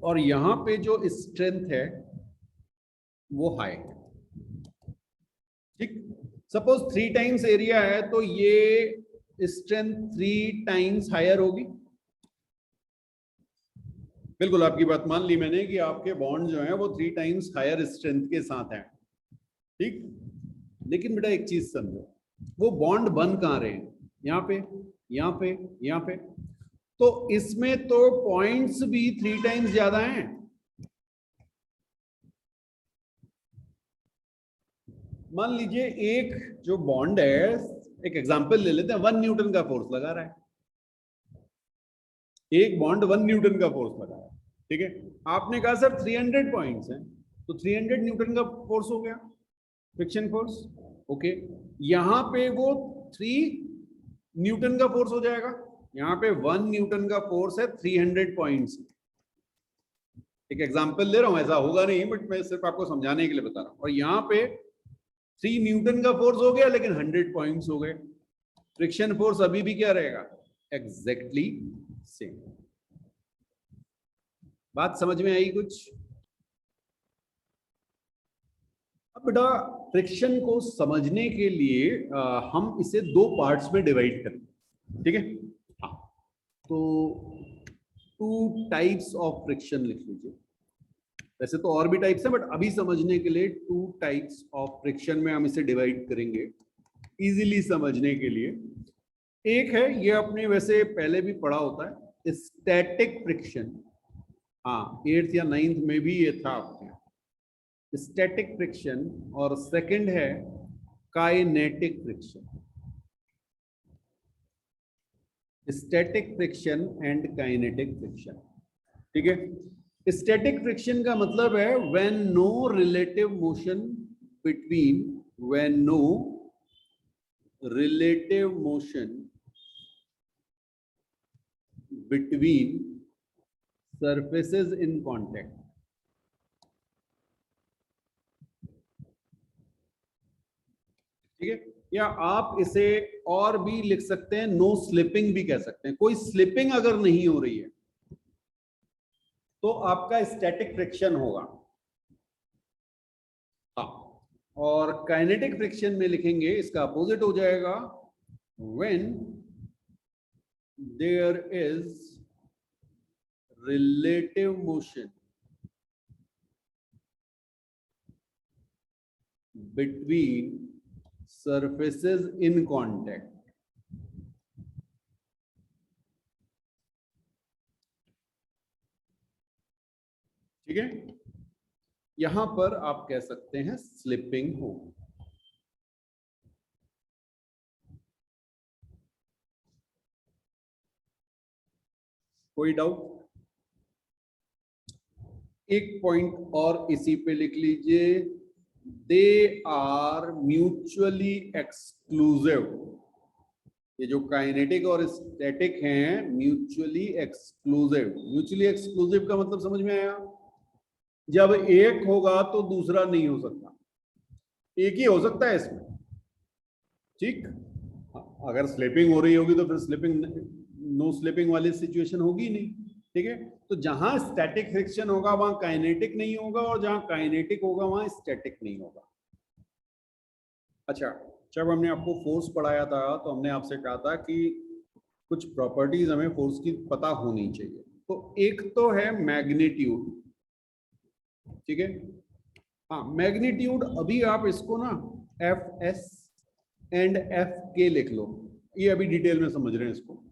और यहां पे जो स्ट्रेंथ है वो हाई है। ठीक, सपोज 3 टाइम्स एरिया है, तो ये स्ट्रेंथ 3 टाइम्स हायर होगी। बिल्कुल आपकी बात मान ली मैंने कि आपके बॉन्ड जो है वो 3 टाइम्स हायर स्ट्रेंथ के साथ हैं। ठीक, लेकिन बेटा एक चीज समझो, वो बॉन्ड बन कहां रहे हैं? यहाँ पे, यहाँ पे, यहाँ पे। तो इसमें तो पॉइंट्स भी 3 टाइम्स ज्यादा हैं। मान लीजिए एक जो बॉन्ड है, एक एग्जांपल ले लेते हैं, 1 न्यूटन का फोर्स लगा रहा है, एक बॉन्ड 1 न्यूटन का फोर्स लगा रहा है। ठीक है, आपने कहा सर 300 पॉइंट्स हैं, तो 300 न्यूटन का फोर्स हो गया, फ्रिक्शन फोर्स। ओके, यहां पे वो 3 न्यूटन का फोर्स हो जाएगा, यहाँ पे 1 न्यूटन का फोर्स है 300 पॉइंट्स। एक एग्जांपल ले रहा हूं, ऐसा होगा नहीं बट मैं सिर्फ आपको समझाने के लिए बता रहा हूं। और यहाँ पे 3 न्यूटन का फोर्स हो गया, लेकिन 100 पॉइंट्स हो गए। फ्रिक्शन फोर्स अभी भी क्या रहेगा? Exactly same. बात समझ में आई कुछ? अब बेटा फ्रिक्शन को समझने के लिए हम इसे 2 पार्ट्स में डिवाइड करें। ठीक है, हाँ, तो 2 टाइप्स ऑफ फ्रिक्शन लिख लीजिए। वैसे तो और भी टाइप्स हैं, बट अभी समझने के लिए 2 टाइप्स ऑफ फ्रिक्शन में हम इसे डिवाइड करेंगे इजीली समझने के लिए। एक है, ये आपने वैसे पहले भी पढ़ा होता है, स्टैटिक फ्रिक्शन। हाँ 8th या 9th में भी ये था आपके, स्टैटिक फ्रिक्शन, और सेकंड है kinetic friction. Static friction and kinetic friction, ठीक है। स्टैटिक फ्रिक्शन का मतलब है when no relative motion between, when no relative motion between surfaces in contact, ठीक है। या आप इसे और भी लिख सकते हैं, नो स्लिपिंग भी कह सकते हैं। कोई स्लिपिंग अगर नहीं हो रही है तो आपका स्टैटिक फ्रिक्शन होगा। हाँ, और काइनेटिक फ्रिक्शन में लिखेंगे, इसका अपोजिट हो जाएगा, when there is relative motion between surfaces in contact, ठीक है। यहां पर आप कह सकते हैं स्लिपिंग हो। कोई डाउट? एक पॉइंट और इसी पे लिख लीजिए, दे आर म्यूचुअली एक्सक्लूसिव। ये जो काइनेटिक और स्टैटिक हैं म्यूचुअली एक्सक्लूसिव। म्यूचुअली एक्सक्लूसिव का मतलब समझ में आया? जब एक होगा तो दूसरा नहीं हो सकता, एक ही हो सकता है इसमें, ठीक। अगर स्लिपिंग हो रही होगी तो फिर स्लिपिंग, नो स्लिपिंग वाली सिचुएशन होगी नहीं, ठीक है। तो जहां स्टैटिक फ्रिक्शन होगा वहां काइनेटिक नहीं होगा, और जहां काइनेटिक होगा वहां स्टैटिक नहीं होगा। अच्छा, जब हमने आपको फोर्स पढ़ाया था तो हमने आपसे कहा था कि कुछ प्रॉपर्टीज हमें फोर्स की पता होनी चाहिए। तो एक तो है मैग्नीट्यूड, ठीक है। हाँ, मैग्नीट्यूड अभी आप इसको ना एफ एस एंड एफ के लिख लो, ये अभी डिटेल में समझ रहे हैं इसको।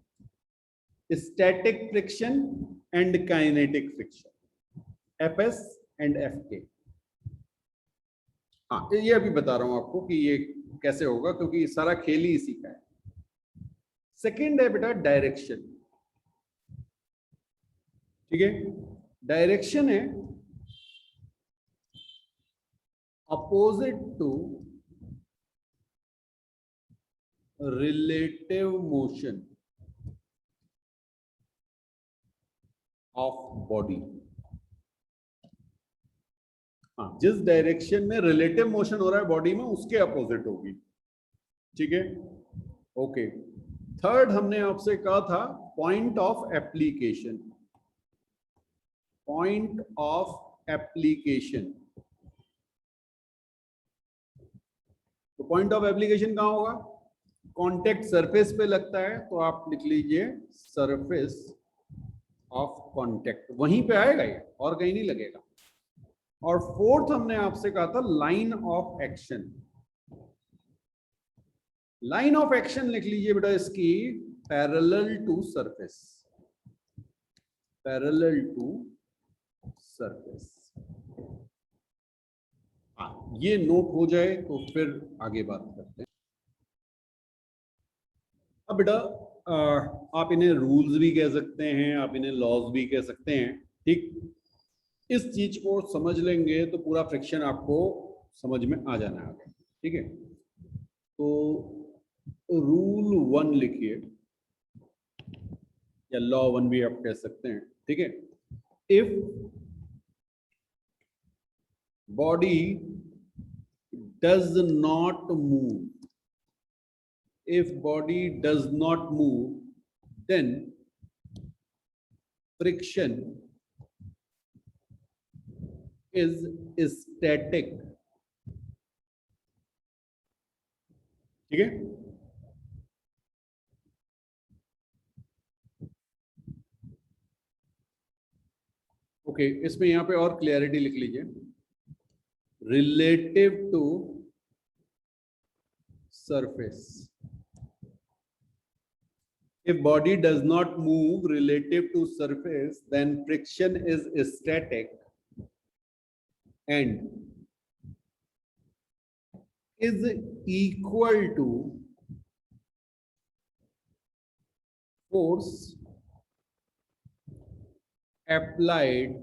Static friction and kinetic friction, F S and F के। हाँ, ये अभी बता रहा हूं आपको कि ये कैसे होगा, क्योंकि सारा खेल ही इसी का है। सेकेंड है बेटा डायरेक्शन, ठीक है। डायरेक्शन है opposite to relative motion of body. हाँ, जिस डायरेक्शन में रिलेटिव मोशन हो रहा है बॉडी में उसके अपोजिट होगी, ठीक है। ओके, थर्ड हमने आपसे कहा था point of application. Point of application, तो पॉइंट ऑफ एप्लीकेशन कहां होगा? कांटेक्ट सरफेस पे लगता है, तो आप लिख लीजिए सरफेस ऑफ कांटेक्ट, वहीं पे आएगा ये, और कहीं नहीं लगेगा। और फोर्थ हमने आपसे कहा था line of action. Line of action लिख लीजिए बेटा इसकी, parallel to surface, parallel to surface. हाँ, ये नोट हो जाए तो फिर आगे बात करते हैं। अब बेटा आप इन्हें रूल्स भी कह सकते हैं, आप इन्हें लॉज भी कह सकते हैं, ठीक। इस चीज को समझ लेंगे तो पूरा फ्रिक्शन आपको समझ में आ जाना है आगे, ठीक है। तो रूल 1 लिखिए, या लॉ 1 भी आप कह सकते हैं, ठीक है। If body does not move, if body does not move, then friction is static, ठीक है। ओके, इसमें यहां पे और क्लियरिटी लिख लीजिए, relative to surface, If body does not move relative to surface, then friction is static and is equal to force applied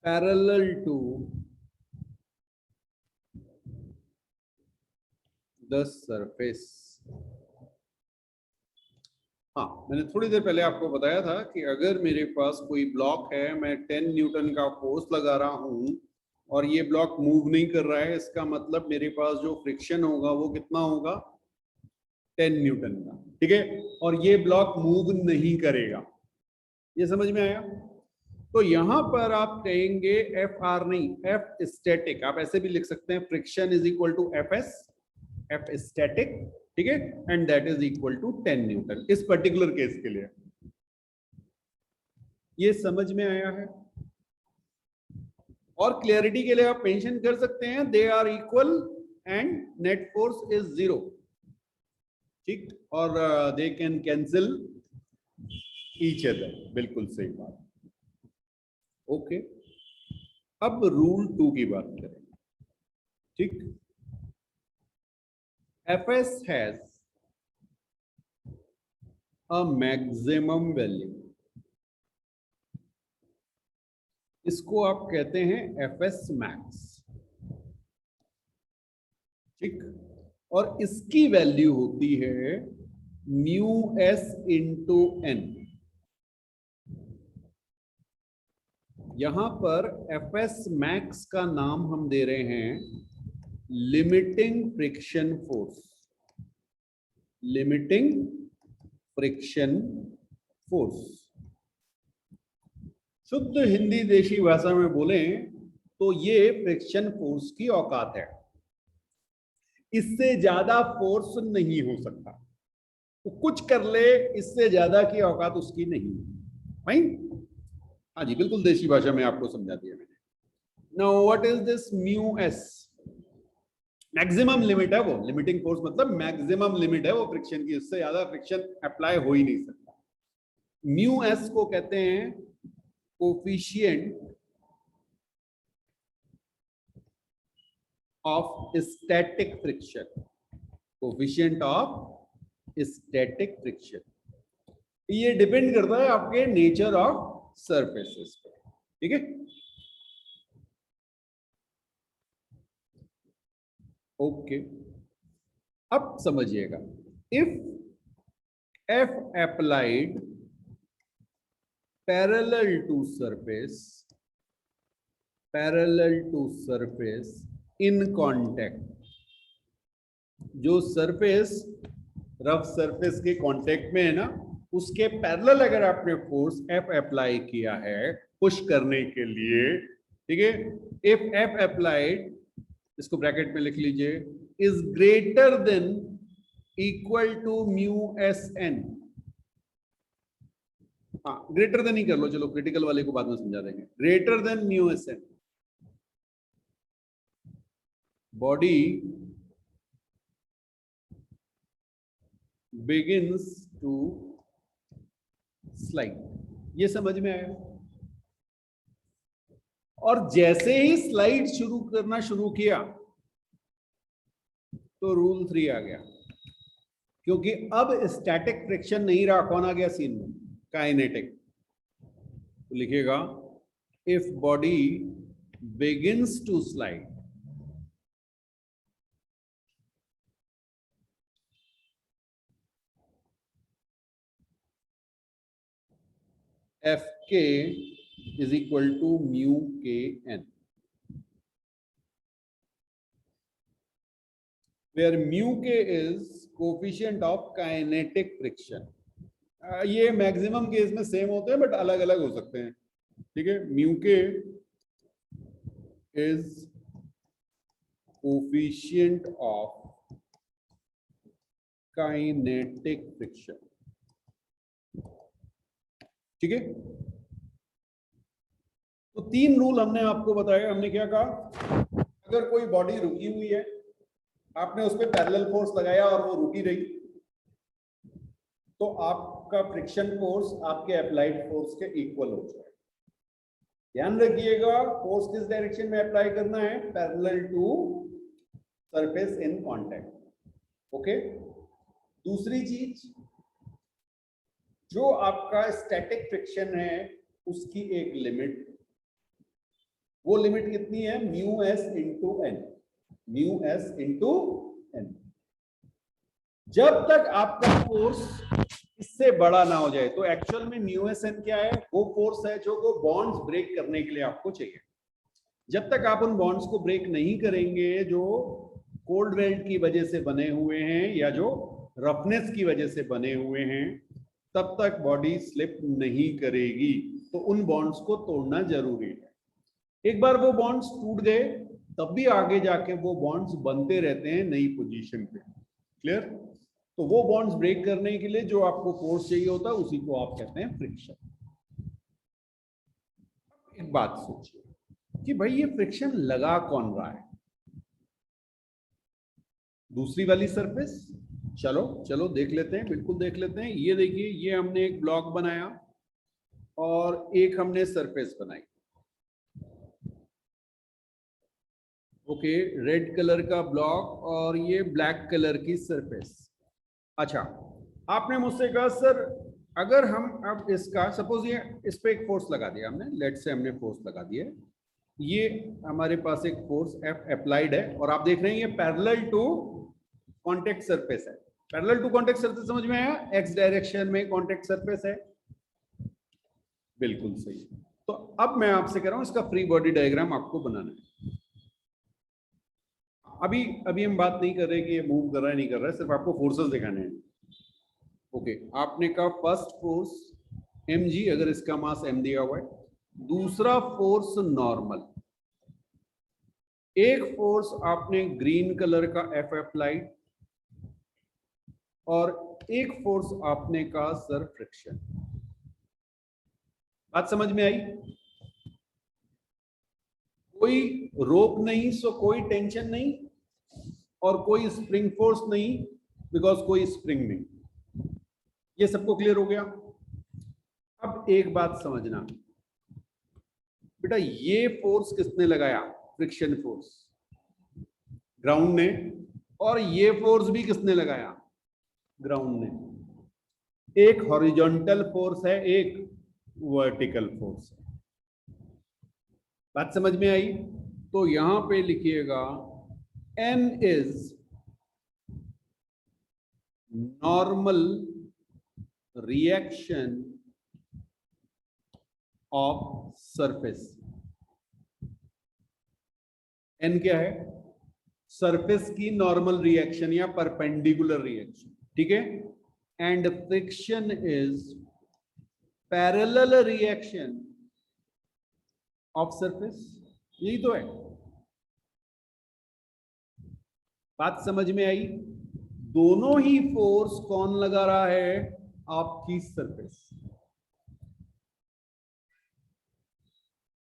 parallel to the surface. हाँ, मैंने थोड़ी देर पहले आपको बताया था कि अगर मेरे पास कोई ब्लॉक है, मैं 10 न्यूटन का फोर्स लगा रहा हूं और ये ब्लॉक मूव नहीं कर रहा है, इसका मतलब मेरे पास जो फ्रिक्शन होगा वो कितना होगा, 10 न्यूटन का, ठीक है। और ये ब्लॉक मूव नहीं करेगा, ये समझ में आया। तो यहां पर आप कहेंगे एफ आर नहीं, एफ स्टैटिक, आप ऐसे भी लिख सकते हैं, friction is equal to F S, F static, ठीक है, and that is equal to 10 newton इस पर्टिकुलर केस के लिए। ये समझ में आया है। और क्लियरिटी के लिए आप मेंशन कर सकते हैं they are equal and net force is 0, ठीक, और they can cancel each other, बिल्कुल सही बात। ओके, अब रूल 2 की बात करें, ठीक। Fs has a maximum value, इसको आप कहते हैं Fs max, ठीक, और इसकी वैल्यू होती है म्यू एस इंटू एन। यहां पर Fs max का नाम हम दे रहे हैं limiting friction force, limiting friction force. शुद्ध हिंदी देशी भाषा में बोलें तो ये फ्रिक्शन फोर्स की औकात है, इससे ज्यादा फोर्स नहीं हो सकता, वो कुछ कर ले, इससे ज्यादा की औकात उसकी नहीं। फाइन, हाँ जी, बिल्कुल देशी भाषा में आपको समझा दिया मैंने। Now what is this mu S? Maximum limit है वो, लिमिटिंग फोर्स मतलब मैक्सिमम लिमिट है वो फ्रिक्शन की, इससे ज्यादा फ्रिक्शन अप्लाई हो ही नहीं सकता। म्यू एस को कहते हैं coefficient of static friction, coefficient of static friction. ये डिपेंड करता है आपके नेचर ऑफ सरफेसेस पे, ठीक है। ओके, अब समझिएगा, if F applied parallel to surface, parallel to surface in contact, जो सरफेस रफ सरफेस के कांटेक्ट में है ना, उसके पैरेलल अगर आपने फोर्स एफ अप्लाई किया है पुश करने के लिए, ठीक है, इफ एफ अप्लाइड, इसको ब्रैकेट में लिख लीजिए, is greater than equal to mu S N. हाँ, ग्रेटर देन ही कर लो, चलो क्रिटिकल वाले को बाद में समझा देंगे। Greater than mu S N, body begins to slide, ये समझ में आया। और जैसे ही स्लाइड शुरू करना शुरू किया तो रूल 3 आ गया, क्योंकि अब स्टैटिक फ्रिक्शन नहीं रहा, कौन आ गया सीन में? काइनेटिक। तो लिखिएगा if body begins to slide, F K is equal to mu k n, where mu k is coefficient of kinetic friction. ये मैक्सिमम केस में सेम होते हैं बट अलग अलग हो सकते हैं, ठीक है। mu k is coefficient of kinetic friction, ठीक है। तो 3 रूल हमने आपको बताया। हमने क्या कहा, अगर कोई बॉडी रुकी हुई है आपने उस पर पैरेलल फोर्स लगाया और वो रुकी रही, तो आपका फ्रिक्शन फोर्स आपके अप्लाइड फोर्स के इक्वल हो जाएगा। ध्यान रखिएगा, फोर्स किस डायरेक्शन में अप्लाई करना है, parallel to surface in contact. Okay, दूसरी चीज, जो आपका स्टैटिक फ्रिक्शन है उसकी एक लिमिट, वो लिमिट कितनी है, mu S into N, mu S into N. जब तक आपका फोर्स इससे बड़ा ना हो जाए, तो एक्चुअल में म्यू एस एन क्या है, वो फोर्स है जो वो बॉन्ड्स ब्रेक करने के लिए आपको चाहिए। जब तक आप उन बॉन्ड्स को ब्रेक नहीं करेंगे जो कोल्ड वेल्ड की वजह से बने हुए हैं या जो रफनेस की वजह से बने हुए हैं, तब तक बॉडी स्लिप नहीं करेगी। तो उन बॉन्ड्स को तोड़ना जरूरी है। एक बार वो बॉन्ड्स टूट गए तब भी आगे जाके वो बॉन्ड्स बनते रहते हैं नई पोजीशन पे। क्लियर? तो वो बॉन्ड्स ब्रेक करने के लिए जो आपको फोर्स चाहिए होता है उसी को आप कहते हैं फ्रिक्शन। एक बात सोचिए कि भाई ये फ्रिक्शन लगा कौन रहा है, दूसरी वाली सरफेस। चलो चलो देख लेते हैं, बिल्कुल देख लेते हैं। ये देखिए, ये हमने एक ब्लॉक बनाया और एक हमने सरफेस बनाई। ओके, रेड कलर का ब्लॉक और ये ब्लैक कलर की सरफेस। अच्छा, आपने मुझसे कहा सर अगर हम अब इसका सपोज ये इस पे एक फोर्स लगा दिया हमने, लेट से हमने फोर्स लगा दिया, ये हमारे पास एक फोर्स एफ अप्लाइड है और आप देख रहे हैं ये पैरेलल टू कॉन्टेक्ट सरफेस है। पैरेलल टू कॉन्टेक्ट सरफेस समझ में आया? एक्स डायरेक्शन में कॉन्टेक्ट सरफेस है, बिल्कुल सही। तो अब मैं आपसे कह रहा हूं इसका फ्री बॉडी डायग्राम आपको बनाना है। अभी हम बात नहीं कर रहे कि ये मूव कर रहा है नहीं कर रहा है, सिर्फ आपको फोर्सेस दिखाने हैं। ओके, आपने कहा फर्स्ट फोर्स mg, अगर इसका मास m दिया हुआ है। दूसरा फोर्स नॉर्मल, एक फोर्स आपने ग्रीन कलर का F अप्लाइड और एक फोर्स आपने कहा सर फ्रिक्शन। बात समझ में आई? कोई रोप नहीं सो कोई टेंशन नहीं, और कोई स्प्रिंग फोर्स नहीं बिकॉज कोई स्प्रिंग नहीं। ये सबको क्लियर हो गया? अब एक बात समझना बेटा, ये फोर्स किसने लगाया, फ्रिक्शन फोर्स, ग्राउंड ने, और ये फोर्स भी किसने लगाया, ग्राउंड ने। एक हॉरिजॉन्टल फोर्स है, एक वर्टिकल फोर्स है। बात समझ में आई? तो यहां पे लिखिएगा N is normal reaction of surface. N क्या है, सरफेस की नॉर्मल रिएक्शन या परपेंडिकुलर रिएक्शन, ठीक है। And friction is parallel reaction of surface, यही तो है। बात समझ में आई? दोनों ही फोर्स कौन लगा रहा है, आपकी सरफेस।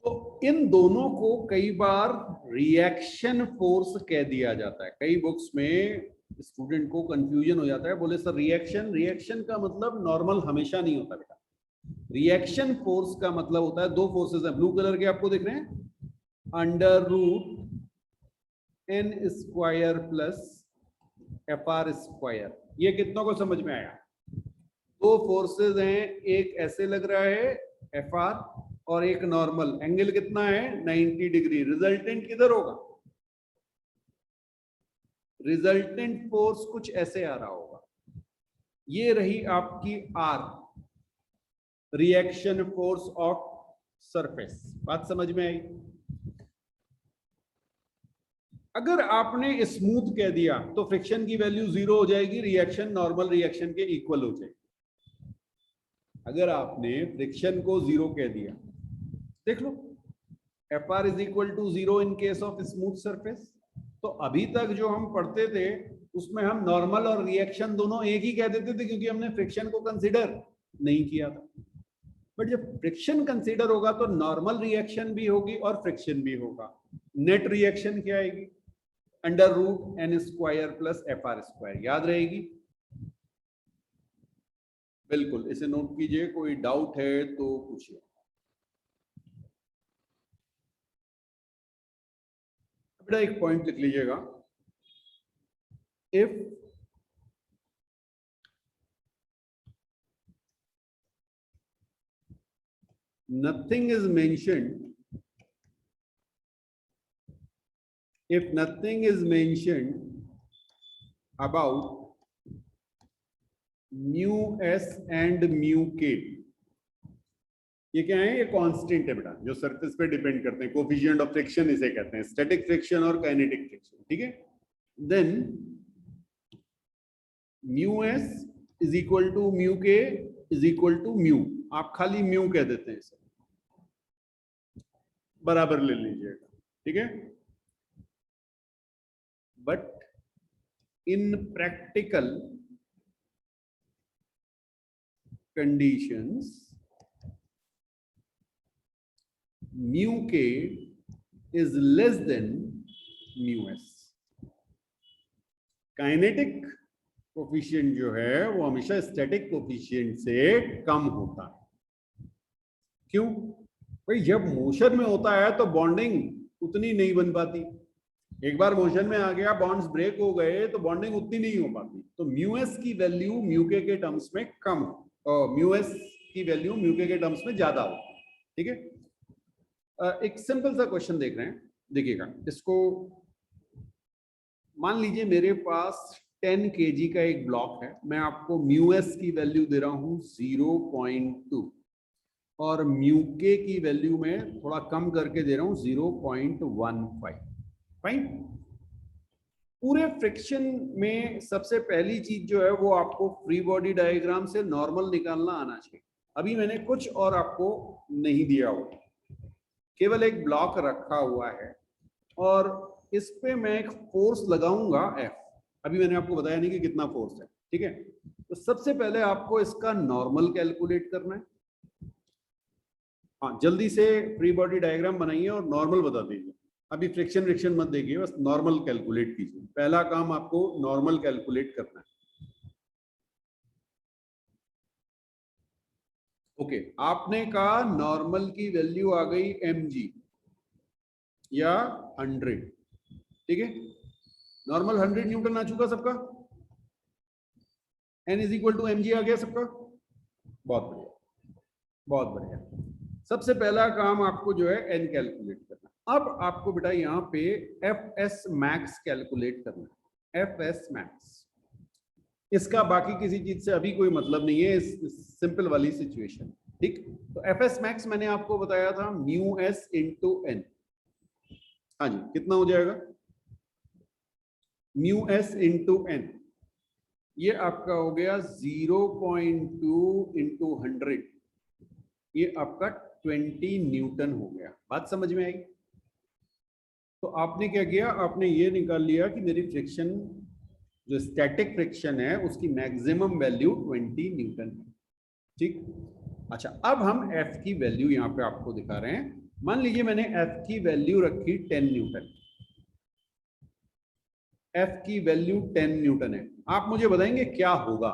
तो इन दोनों को कई बार रिएक्शन फोर्स कह दिया जाता है। कई बुक्स में स्टूडेंट को कंफ्यूजन हो जाता है, बोले सर रिएक्शन का मतलब नॉर्मल हमेशा नहीं होता बेटा। रिएक्शन फोर्स का मतलब होता है, दो फोर्सेस हैं, ब्लू कलर के आपको दिख रहे हैं, under root n square plus FR square. ये कितनों को समझ में आया? दो फोर्सेस हैं, एक ऐसे लग रहा है FR और एक नॉर्मल, एंगल कितना है 90 डिग्री। रिजल्टेंट किधर होगा, रिजल्टेंट फोर्स कुछ ऐसे आ रहा होगा। ये रही आपकी R, reaction force of surface. बात समझ में आई? अगर आपने स्मूथ कह दिया तो फ्रिक्शन की वैल्यू 0 हो जाएगी, रिएक्शन नॉर्मल रिएक्शन के इक्वल हो जाएगी। अगर आपने फ्रिक्शन को 0 कह दिया, देख लो FR is equal to 0 in case of smooth surface. तो अभी तक जो हम पढ़ते थे उसमें हम नॉर्मल और रिएक्शन दोनों एक ही कह देते थे, क्योंकि हमने फ्रिक्शन को कंसीडर नहीं किया था। बट जब फ्रिक्शन कंसीडर होगा तो नॉर्मल रिएक्शन भी होगी और फ्रिक्शन भी होगा। नेट रिएक्शन क्या आएगी, under root N square plus F R square, याद रहेगी? बिल्कुल, इसे नोट कीजिए, कोई डाउट है तो पूछिए। बेटा एक पॉइंट लिख लीजिएगा, if nothing is mentioned, if nothing is mentioned about mu s and mu k, ये क्या है? ये कांस्टेंट है बेटा, जो सरफेस पे डिपेंड करते हैं, कोफिशिएंट ऑफ फ्रिक्शन इसे कहते हैं, स्टैटिक फ्रिक्शन और काइनेटिक फ्रिक्शन, ठीक है? Then mu S is equal to mu K is equal to mu, आप खाली म्यू कह देते हैं, इसे बराबर ले लीजिएगा, ठीक है? But in practical conditions mu k is less than mu s. Kinetic coefficient जो है वो हमेशा स्टैटिक कोफिशिएंट से कम होता है। क्यों भाई? जब मोशन में होता है तो बॉन्डिंग उतनी नहीं बन पाती, एक बार मोशन में आ गया, बॉन्ड्स ब्रेक हो गए तो बॉन्डिंग उतनी नहीं हो पाती, तो म्यू एस की वैल्यू म्यू के टर्म्स में कम और म्यू एस की वैल्यू म्यू के टर्म्स में ज्यादा हो, ठीक है? एक सिंपल सा क्वेश्चन देख रहे हैं, देखिएगा इसको। मान लीजिए मेरे पास 10 kg का एक ब्लॉक है, मैं आपको म्यू एस की वैल्यू दे रहा हूं 0.2 और म्यू के की वैल्यू में थोड़ा कम करके दे रहा हूं 0.15। फाइन। पूरे फ्रिक्शन में सबसे पहली चीज जो है वो आपको फ्री बॉडी डायग्राम से नॉर्मल निकालना आना चाहिए। अभी मैंने कुछ और आपको नहीं दिया होगा, केवल एक ब्लॉक रखा हुआ है और इस पे मैं एक फोर्स लगाऊंगा F। अभी मैंने आपको बताया नहीं कि कितना फोर्स है, ठीक है? तो सबसे पहले आपको इसका नॉर्मल कैलकुलेट करना है। हाँ, जल्दी से फ्री बॉडी डायग्राम बनाइए और नॉर्मल बता दीजिए। अभी फ्रिक्शन मत देखिए, बस नॉर्मल कैलकुलेट कीजिए। पहला काम आपको नॉर्मल कैलकुलेट करना है। ओके, आपने कहा नॉर्मल की वैल्यू आ गई mg या 100, ठीक है? नॉर्मल 100 न्यूटन आ चुका सबका, n is equal to mg आ गया सबका। बहुत बढ़िया, बहुत बढ़िया। सबसे पहला काम आपको जो है n कैलकुलेट करना। अब आपको बेटा यहाँ पे fs मैक्स कैलकुलेट करना है, fs मैक्स। इसका बाकी किसी चीज से अभी कोई मतलब नहीं है, इस सिंपल वाली सिचुएशन, ठीक? तो fs मैक्स मैंने आपको बताया था म्यू s इंटू n। हाँ जी, कितना हो जाएगा? म्यू s इंटू n, ये आपका हो गया 0.2 इंटू 100, ये आपका 20 न्यूटन हो गया। बात समझ में आई? तो आपने क्या किया, आपने ये निकाल लिया कि मेरी फ्रिक्शन जो स्टैटिक फ्रिक्शन है उसकी मैक्सिमम वैल्यू 20 न्यूटन है, ठीक? अच्छा, अब हम F की वैल्यू यहाँ पे आपको दिखा रहे हैं। मान लीजिए मैंने F की वैल्यू रखी 10 न्यूटन, F की वैल्यू 10 न्यूटन है। आप मुझे बताएंगे क्या होगा?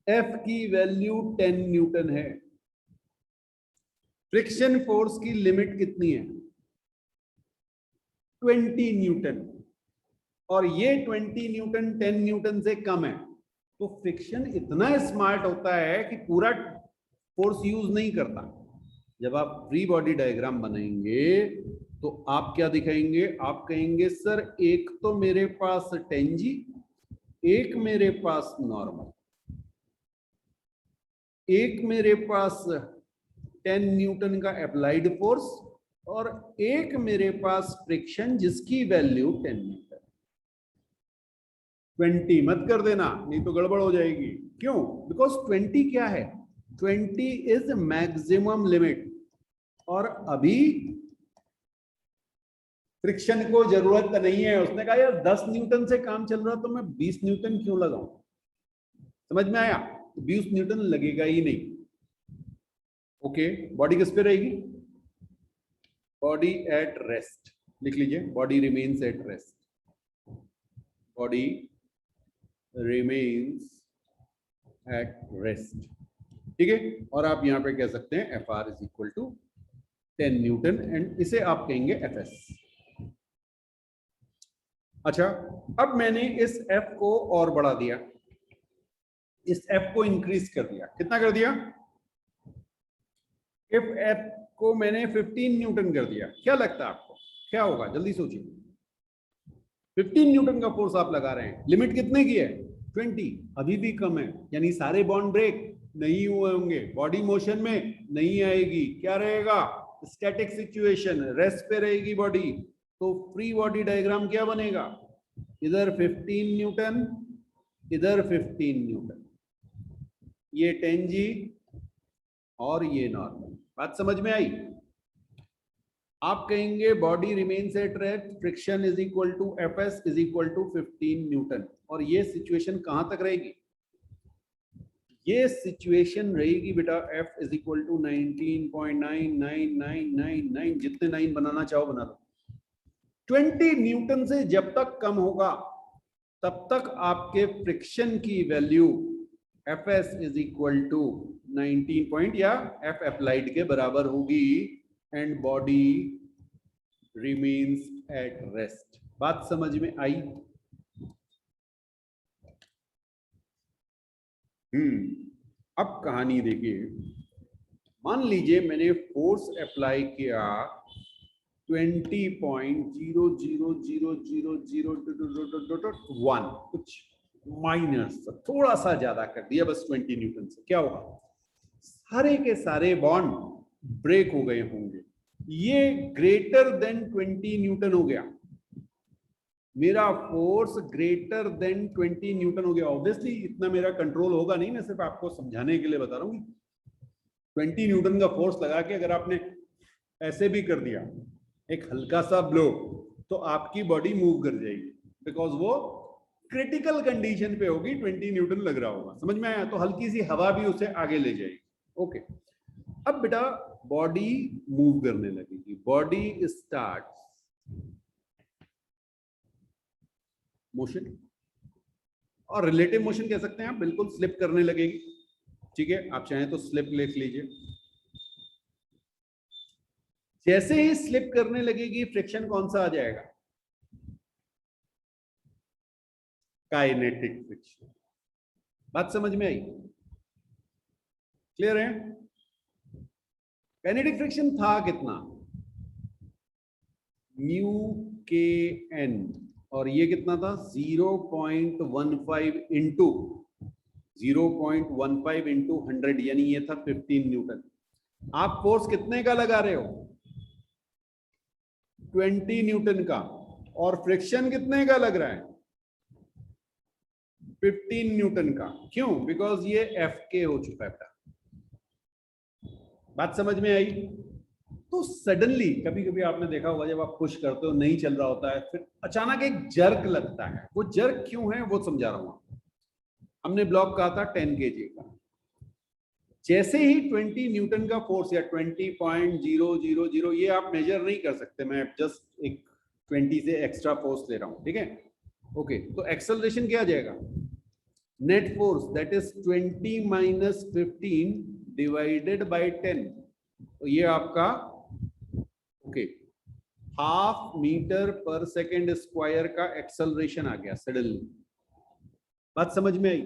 F की वैल्यू 10 न्यूटन है, फ्रिक्शन फोर्स की लिमिट कितनी है? 20 न्यूटन, और ये 20 न्यूटन 10 न्यूटन से कम है, तो फ्रिक्शन इतना स्मार्ट होता है कि पूरा फोर्स यूज नहीं करता। जब आप फ्री बॉडी डायग्राम बनाएंगे तो आप क्या दिखाएंगे? आप कहेंगे सर एक तो मेरे पास 10G, एक मेरे पास नॉर्मल, एक मेरे पास 10 न्यूटन का अप्लाइड फोर्स और एक मेरे पास फ्रिक्शन जिसकी वैल्यू 10 न्यूटन। 20 मत कर देना, नहीं तो गड़बड़ हो जाएगी। क्यों? बिकॉज 20 क्या है? 20 इज मैक्सिमम लिमिट, और अभी फ्रिक्शन को जरूरत नहीं है। उसने कहा यार 10 न्यूटन से काम चल रहा तो मैं 20 न्यूटन क्यों लगाऊं? समझ में आया? तो 20 न्यूटन लगेगा ही नहीं। ओके, बॉडी किस पे रहेगी? बॉडी एट रेस्ट, लिख लीजिए, body remains at rest, body remains at rest, ठीक है। और आप यहां पे कह सकते हैं F R is equal to 10 newton and इसे आप कहेंगे एफ एस। अच्छा, अब मैंने इस एफ को और बढ़ा दिया, इस एफ को इंक्रीज कर दिया, कितना कर दिया? इफ एफ को मैंने 15 न्यूटन कर दिया, क्या लगता है आपको क्या होगा? जल्दी सोचिए। 15 न्यूटन का फोर्स आप लगा रहे हैं, लिमिट कितने की है? 20, अभी भी कम है, यानी सारे बॉन्ड ब्रेक नहीं हुए होंगे, बॉडी मोशन में नहीं आएगी, क्या रहेगा? स्टैटिक सिचुएशन, रेस्ट पे रहेगी बॉडी। तो फ्री बॉडी डायग्राम क्या बनेगा? इधर 15 न्यूटन, इधर 15 न्यूटन, ये 10 जी और ये नॉर्मल। बात समझ में आई? आप कहेंगे body remains at rest, friction is equal to F S is equal to 15 newton. और ये सिचुएशन कहां तक रहेगी? ये सिचुएशन रहेगी बेटा एफ इज इक्वल टू 19.99999, जितने 9 बनाना चाहो बना लो। 20 न्यूटन से जब तक कम होगा तब तक आपके फ्रिक्शन की value F S is equal to 19 point या एफ अप्लाइड के बराबर होगी and body remains at rest. बात समझ में आई? अब कहानी देखिए, मान लीजिए मैंने फोर्स अप्लाई किया 20.0000001, कुछ माइनस थोड़ा सा ज्यादा कर दिया बस 20 न्यूटन से, क्या होगा? सारे के सारे बॉन्ड ब्रेक हो गए होंगे, ये ग्रेटर देन 20 न्यूटन हो गया, मेरा फोर्स ग्रेटर देन 20 न्यूटन हो गया। ऑब्वियसली इतना मेरा कंट्रोल होगा नहीं, मैं सिर्फ आपको समझाने के लिए बता रहा हूँ। 20 न्यूटन का फोर्स लगा के अगर आपने ऐसे भी कर दिया एक हल्का सा ब्लो, तो आपकी बॉडी मूव कर जाएगी, बिकॉज वो क्रिटिकल कंडीशन पे होगी, 20 न्यूटन लग रहा होगा। समझ में आया? तो हल्की सी हवा भी उसे आगे ले जाएगी। ओके, अब बेटा बॉडी मूव करने लगेगी, बॉडी स्टार्ट मोशन, और रिलेटिव मोशन कह सकते हैं आप, बिल्कुल स्लिप करने लगेगी, ठीक है। आप चाहें तो स्लिप लिख लीजिए। जैसे ही स्लिप करने लगेगी फ्रिक्शन कौन सा आ जाएगा? Kinetic friction. बात समझ में आई? क्लियर है? काइनेटिक फ्रिक्शन था कितना? म्यू के एन, और ये कितना था? 0.15 इंटू 0.15 इंटू 100, यानी ये था 15 न्यूटन। आप फोर्स कितने का लगा रहे हो? 20 न्यूटन का, और फ्रिक्शन कितने का लग रहा है? 15 न्यूटन का। क्यों? बिकॉज ये एफ के हो चुका है। बात समझ में आई? तो सडनली कभी कभी आपने देखा होगा जब आप पुश करते हो नहीं चल रहा होता है, फिर अचानक एक जर्क लगता है। वो जर्क क्यों है वो समझा रहा हूं। हमने ब्लॉक कहा था 10 kg का, जैसे ही 20 न्यूटन का फोर्स या 20.000, ये आप मेजर नहीं कर सकते, मैं जस्ट एक 20 से एक्स्ट्रा फोर्स ले रहा हूं, ठीक है। ओके, तो एक्सेलरेशन क्या आ जाएगा? Net force that is 20 minus 15 divided by 10, तो ये आपका ओके 1/2 मीटर पर सेकेंड स्क्वायर का एक्सेलरेशन आ गया सडनली। बात समझ में आई?